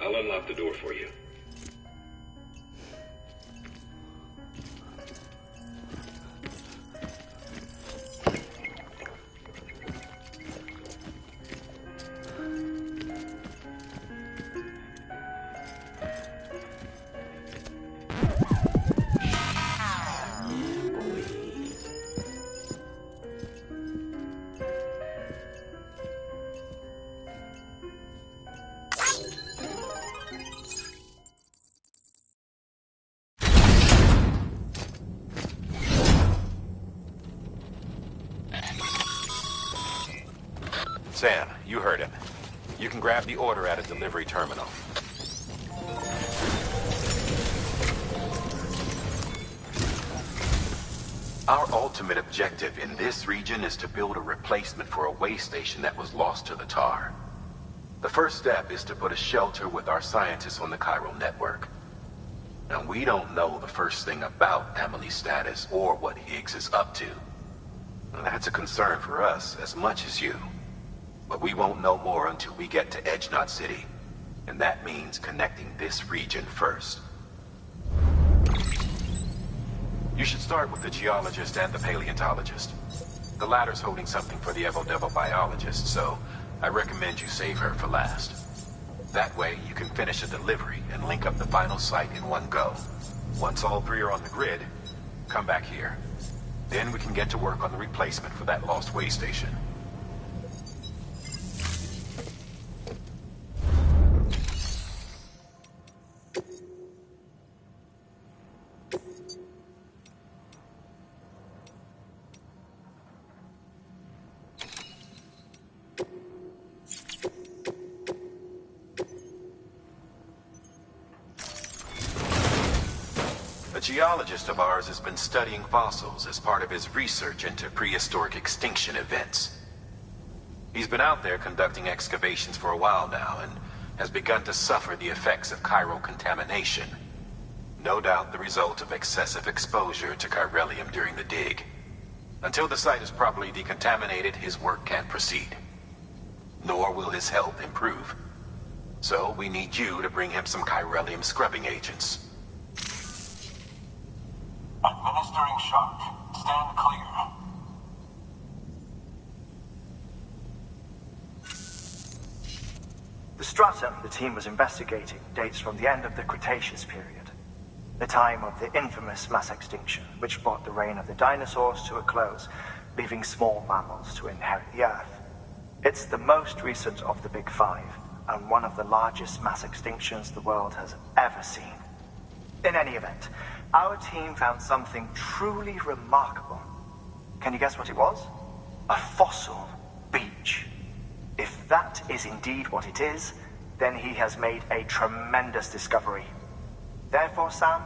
I'll unlock the door for you. Sam, you heard him. You can grab the order at a delivery terminal. Our ultimate objective in this region is to build a replacement for a way station that was lost to the tar. The first step is to put a shelter with our scientists on the chiral network. Now, we don't know the first thing about Amelie's status or what Higgs is up to. And that's a concern for us as much as you. But we won't know more until we get to Edgenot City. And that means connecting this region first. You should start with the geologist and the paleontologist. The latter's holding something for the Evo Devil biologist, so I recommend you save her for last. That way, you can finish a delivery and link up the final site in one go. Once all three are on the grid, come back here. Then we can get to work on the replacement for that lost way station. A geologist of ours has been studying fossils as part of his research into prehistoric extinction events. He's been out there conducting excavations for a while now and has begun to suffer the effects of chiral contamination. No doubt the result of excessive exposure to chiralium during the dig. Until the site is properly decontaminated, his work can't proceed. Nor will his health improve. So we need you to bring him some chiralium scrubbing agents.
Administering shock. Stand clear.
The stratum the team was investigating dates from the end of the Cretaceous period, the time of the infamous mass extinction, which brought the reign of the dinosaurs to a close, leaving small mammals to inherit the Earth. It's the most recent of the Big Five, and one of the largest mass extinctions the world has ever seen. In any event, our team found something truly remarkable. Can you guess what it was? A fossil beach. If that is indeed what it is, then he has made a tremendous discovery. Therefore, Sam,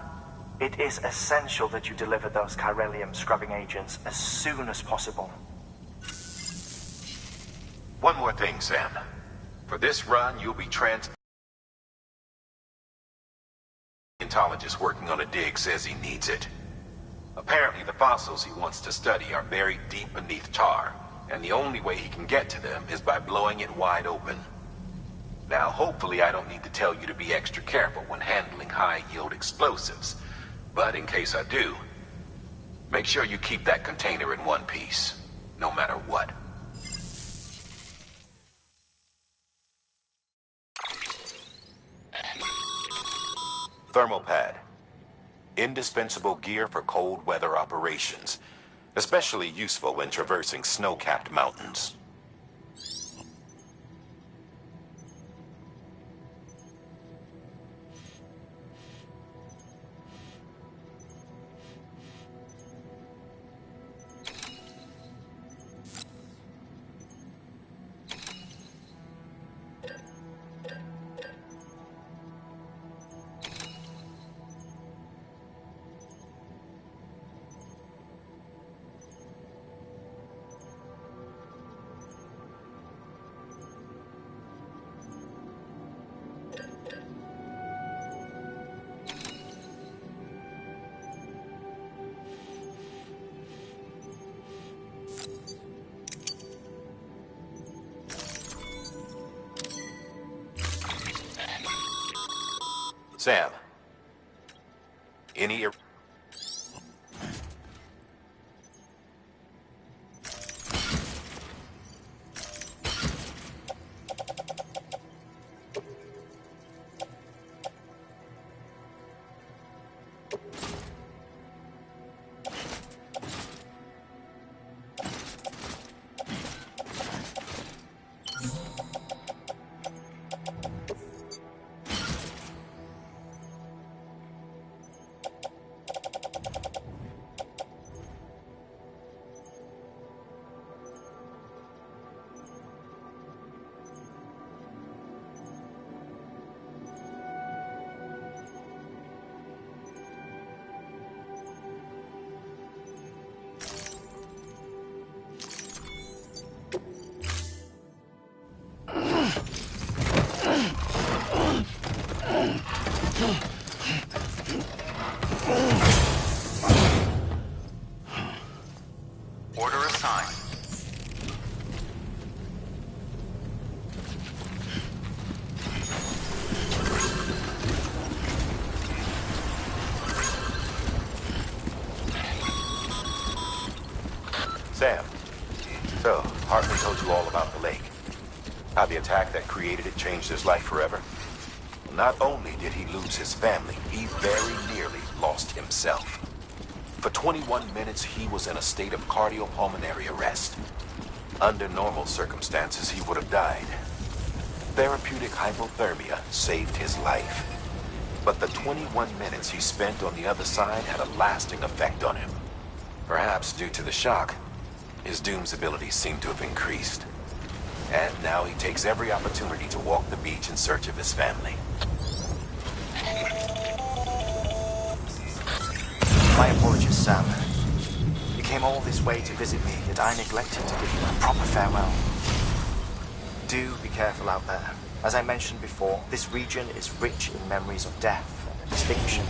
it is essential that you deliver those chiralium scrubbing agents as soon as possible.
One more thing, Sam. For this run, you'll be Paleontologist working on a dig says he needs it. Apparently the fossils he wants to study are buried deep beneath tar, and the only way he can get to them is by blowing it wide open. Now, hopefully I don't need to tell you to be extra careful when handling high-yield explosives, but in case I do, make sure you keep that container in one piece, no matter what. Thermal pad. Indispensable gear for cold weather operations, especially useful when traversing snow-capped mountains. Sam, any...
Order assigned.
Sam, so, Hartley told you all about the lake. How the attack that created it changed his life forever? Not only did he lose his family, he very nearly lost himself. For 21 minutes, he was in a state of cardiopulmonary arrest. Under normal circumstances, he would have died. Therapeutic hypothermia saved his life. But the 21 minutes he spent on the other side had a lasting effect on him. Perhaps due to the shock, his Doom's abilities seem to have increased. And now he takes every opportunity to walk the beach in search of his family.
My apologies, Sam. You came all this way to visit me, yet I neglected to give you a proper farewell. Do be careful out there. As I mentioned before, this region is rich in memories of death and extinction.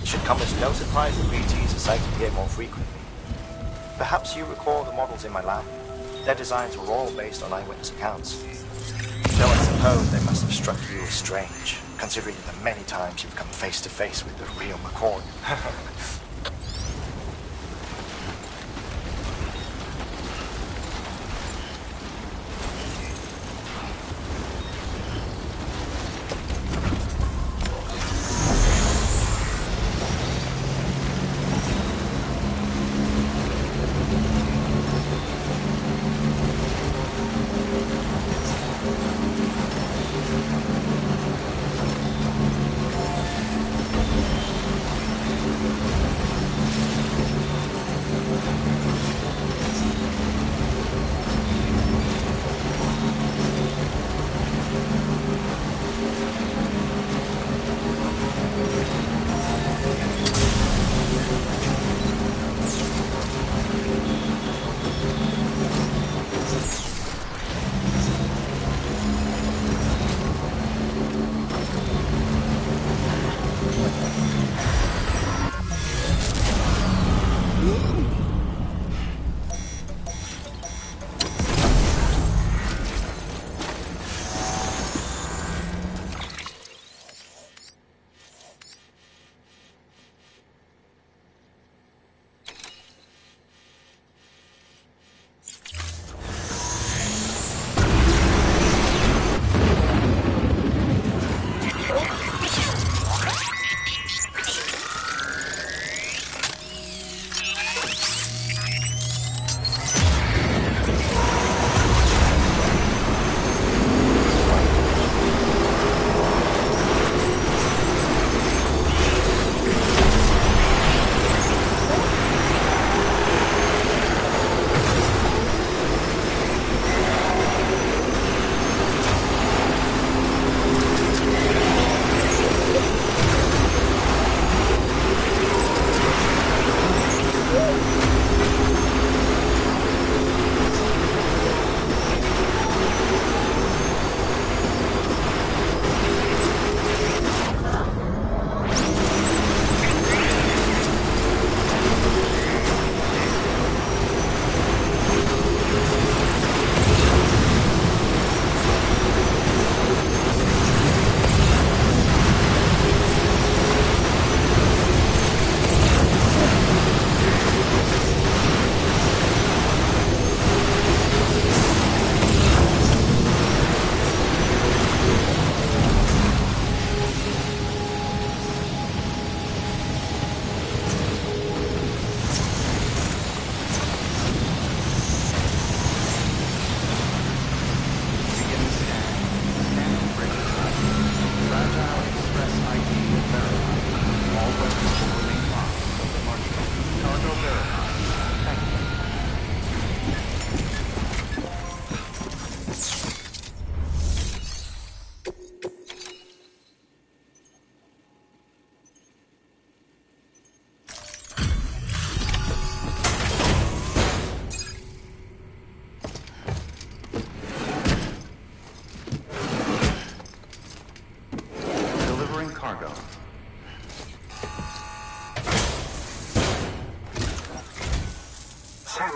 It should come as no surprise that BTs are sighted here more frequently. Perhaps you recall the models in my lab? Their designs were all based on eyewitness accounts. Though I suppose they must have struck you as strange, considering the many times you've come face to face with the real McCoy.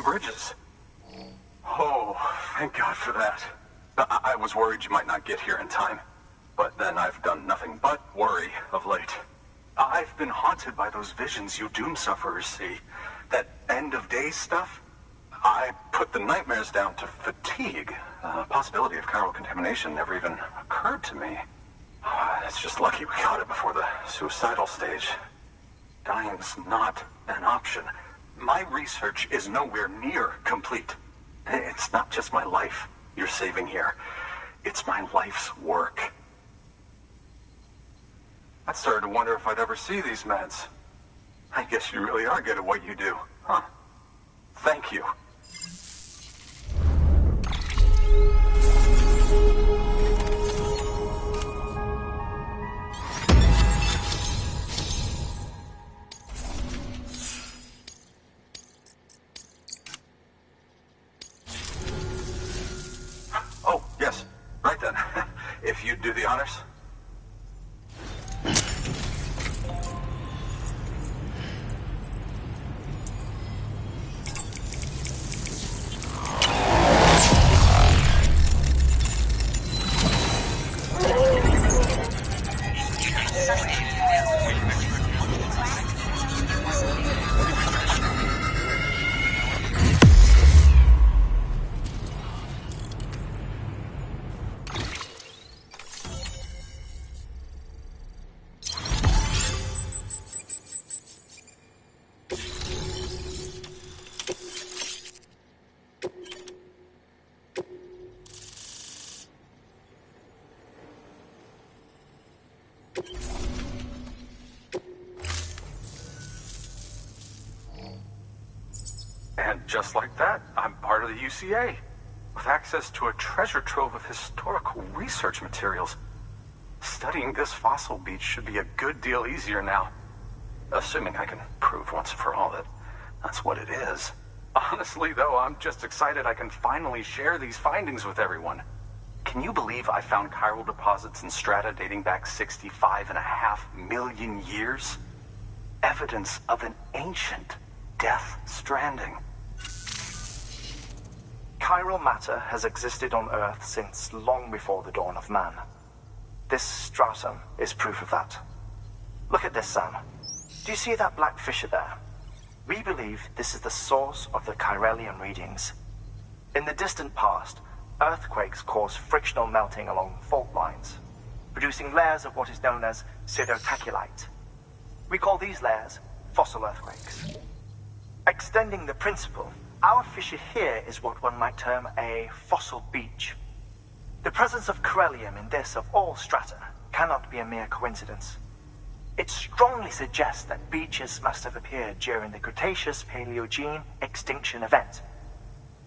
Bridges. Oh, thank God for that. I was worried you might not get here in time. But then I've done nothing but worry of late. I've been haunted by those visions you Doom sufferers see. That end of days stuff. I put the nightmares down to fatigue. The possibility of chiral contamination never even occurred to me. It's just lucky we got it before the suicidal stage. Dying's not an option. My research is nowhere near complete. It's not just my life you're saving here. It's my life's work. I started to wonder if I'd ever see these meds. I guess you really are good at what you do, huh? Thank you. Oh, yes. Right then. If you'd do the honors. And just like that, I'm part of the UCA, with access to a treasure trove of historical research materials. Studying this fossil beach should be a good deal easier now. Assuming I can prove once for all that that's what it is. Honestly, though, I'm just excited I can finally share these findings with everyone. Can you believe I found chiral deposits in strata dating back 65.5 million years? Evidence of an ancient Death Stranding.
Chiral matter has existed on Earth since long before the dawn of man. This stratum is proof of that. Look at this, Sam. Do you see that black fissure there? We believe this is the source of the Chiralian readings. In the distant past, earthquakes caused frictional melting along fault lines, producing layers of what is known as pseudotaculite. We call these layers fossil earthquakes. Extending the principle, our fissure here is what one might term a fossil beach. The presence of chiralium in this of all strata cannot be a mere coincidence. It strongly suggests that beaches must have appeared during the Cretaceous-Paleogene extinction event.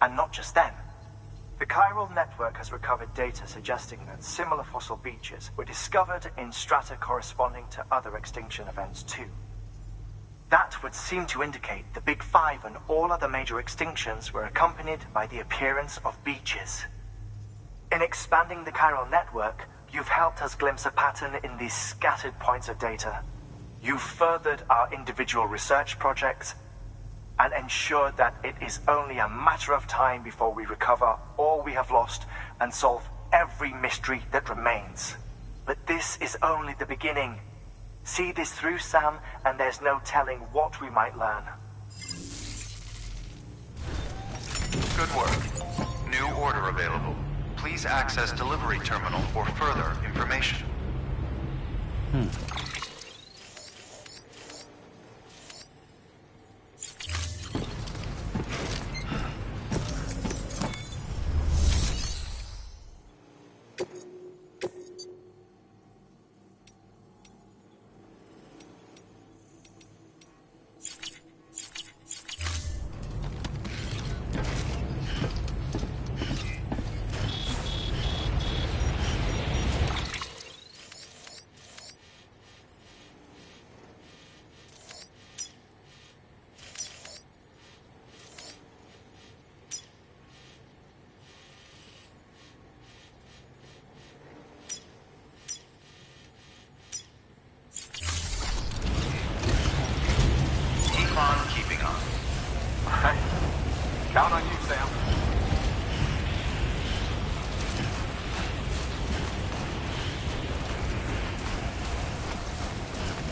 And not just then. The chiral network has recovered data suggesting that similar fossil beaches were discovered in strata corresponding to other extinction events too. That would seem to indicate the Big Five and all other major extinctions were accompanied by the appearance of beaches. In expanding the chiral network, you've helped us glimpse a pattern in these scattered points of data. You've furthered our individual research projects and ensured that it is only a matter of time before we recover all we have lost and solve every mystery that remains. But this is only the beginning. See this through, Sam, and there's no telling what we might learn.
Good work. New order available. Please access delivery terminal for further information. Keeping on.
Count on you, Sam.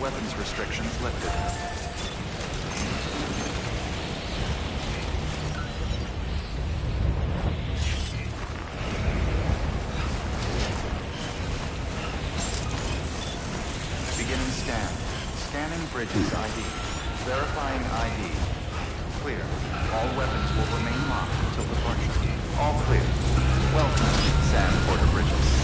Weapons restrictions lifted. Beginning scan. Scanning bridges ID. Verifying ID. Clear. All weapons will remain locked until departure. All clear. Welcome, Sam Porter Bridges.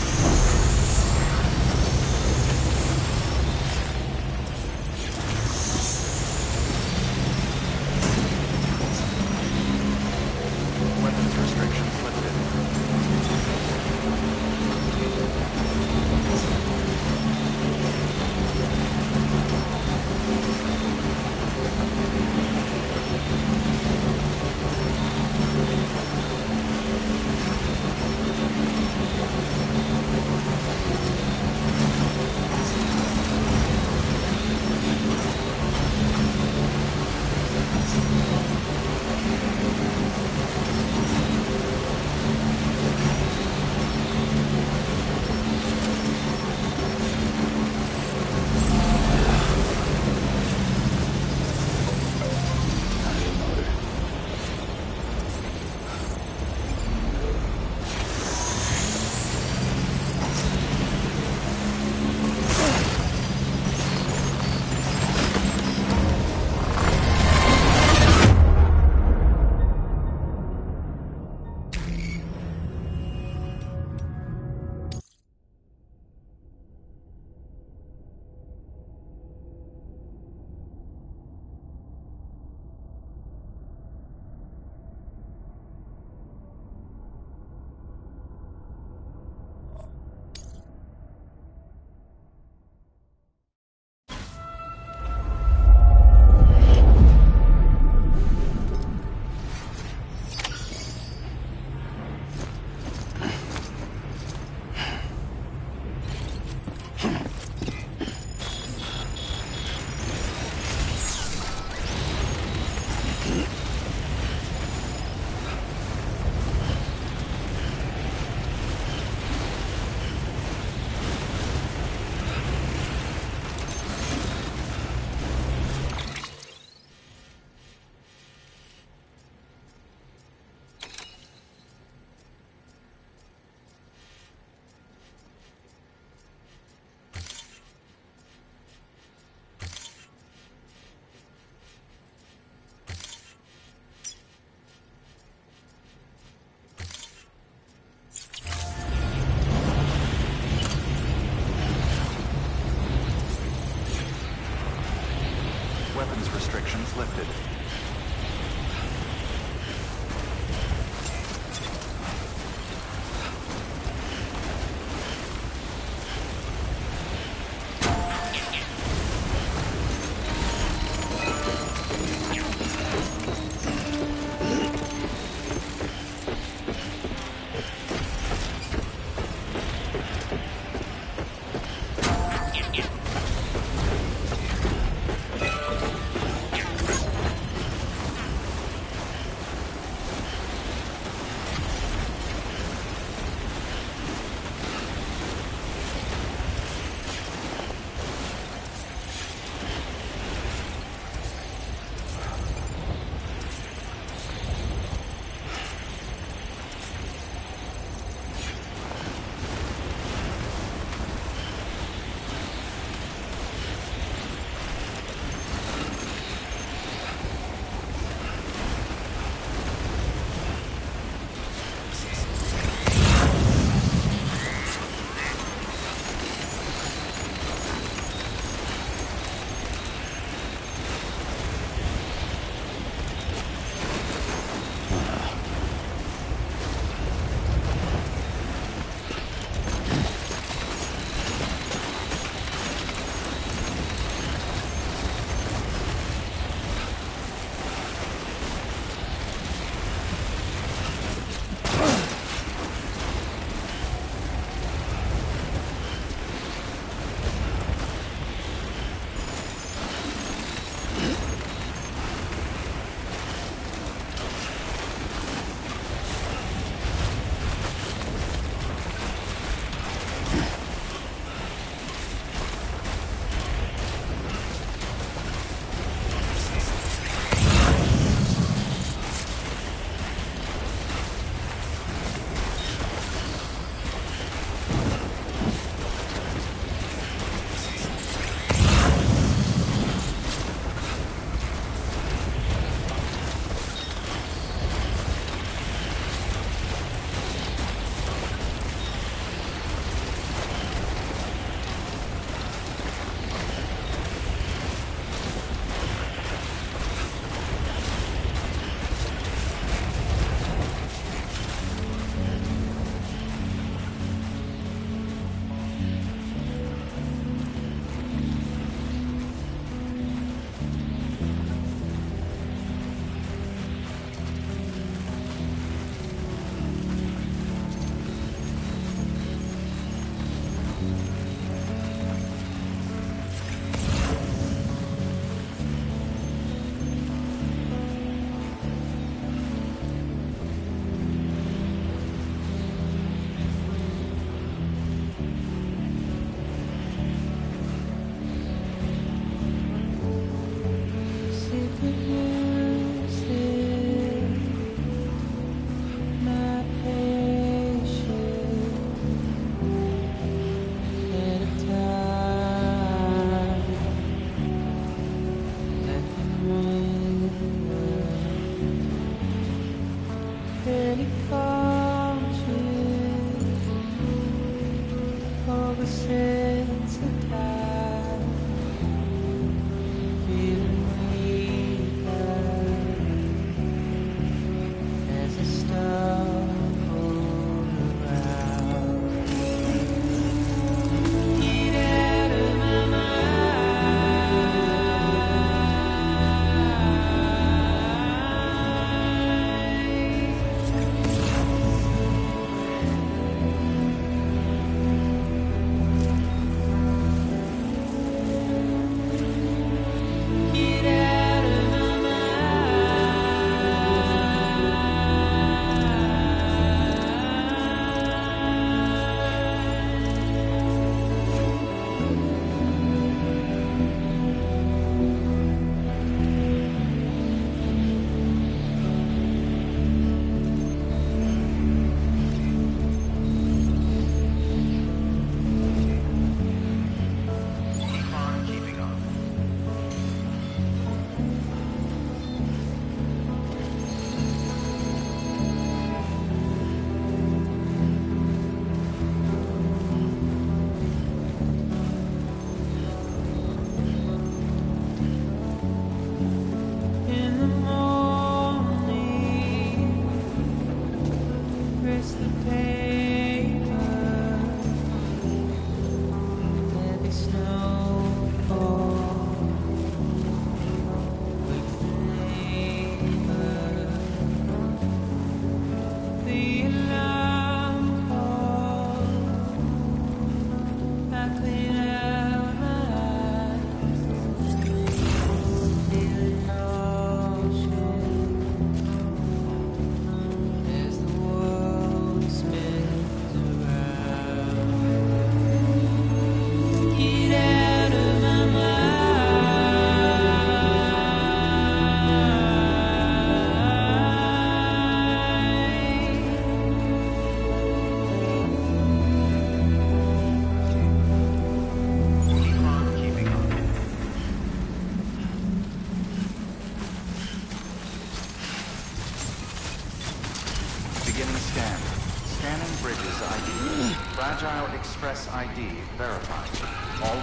Weapons restrictions lifted. Weapons restrictions lifted.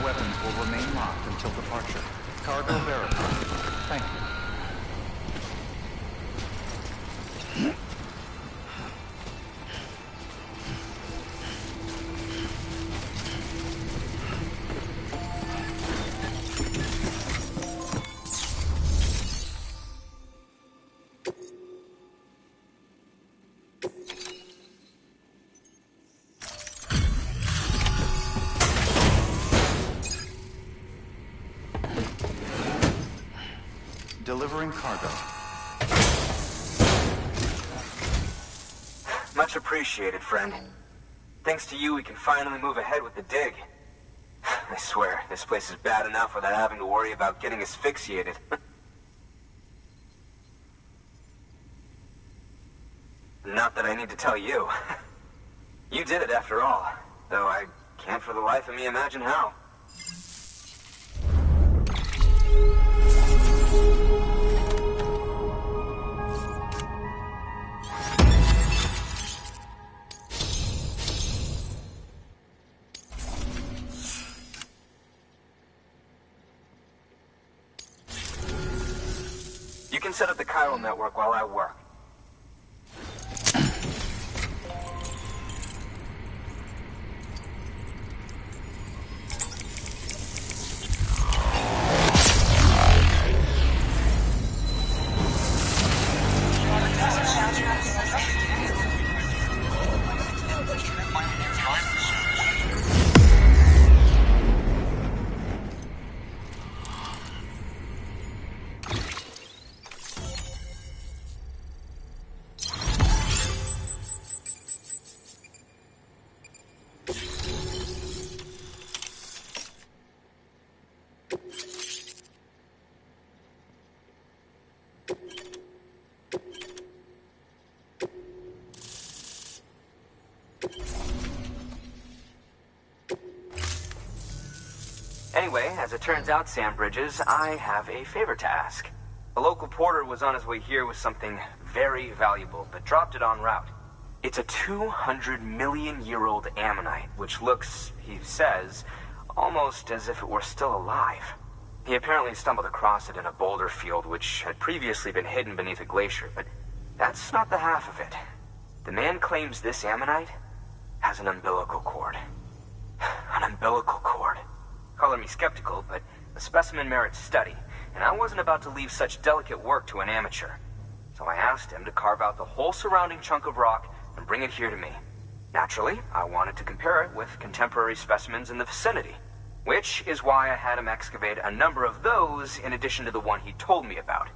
All weapons will remain locked until departure. Cargo verified. Thank you. Delivering cargo.
Much appreciated, friend. Thanks to you, we can finally move ahead with the dig. I swear, this place is bad enough without having to worry about getting asphyxiated. Not that I need to tell you. You did it after all, though I can't for the life of me imagine how. You can set up the chiral network while I work. Anyway, as it turns out, Sam Bridges, I have a favor to ask. A local porter was on his way here with something very valuable, but dropped it en route. It's a 200-million-year-old ammonite, which looks, he says, almost as if it were still alive. He apparently stumbled across it in a boulder field which had previously been hidden beneath a glacier, but that's not the half of it. The man claims this ammonite has an umbilical cord. An umbilical cord. Color me skeptical, but the specimen merits study, and I wasn't about to leave such delicate work to an amateur. So I asked him to carve out the whole surrounding chunk of rock and bring it here to me. Naturally, I wanted to compare it with contemporary specimens in the vicinity, which is why I had him excavate a number of those in addition to the one he told me about.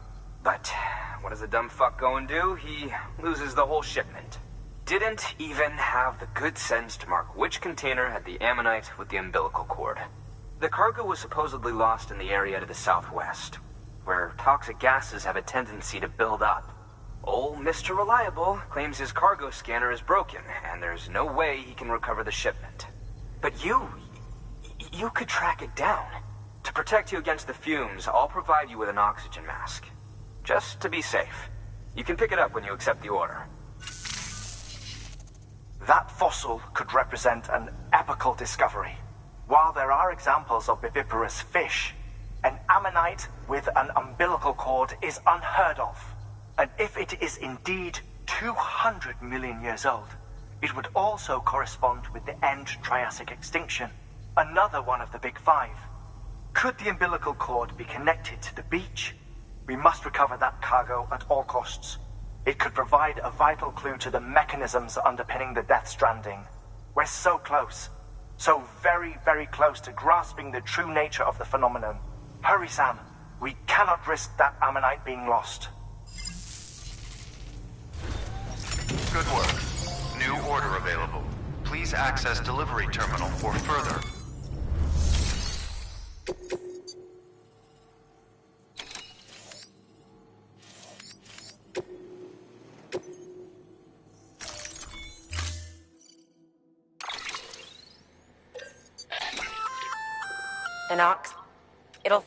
But what does the dumb fuck go and do? He loses the whole shipment. Didn't even have the good sense to mark which container had the ammonite with the umbilical cord. The cargo was supposedly lost in the area to the southwest, where toxic gases have a tendency to build up. Old Mr. Reliable claims his cargo scanner is broken, and there's no way he can recover the shipment. But you could track it down. To protect you against the fumes, I'll provide you with an oxygen mask. Just to be safe. You can pick it up when you accept the order.
That fossil could represent an epochal discovery. While there are examples of viviparous fish, an ammonite with an umbilical cord is unheard of. And if it is indeed 200 million years old, it would also correspond with the end Triassic extinction, another one of the big five. Could the umbilical cord be connected to the beach? We must recover that cargo at all costs. It could provide a vital clue to the mechanisms underpinning the Death Stranding. We're so close. So very, very close to grasping the true nature of the phenomenon. Hurry, Sam. We cannot risk that ammonite being lost.
Good work. New order available. Please access delivery terminal for further.
An ox. It'll...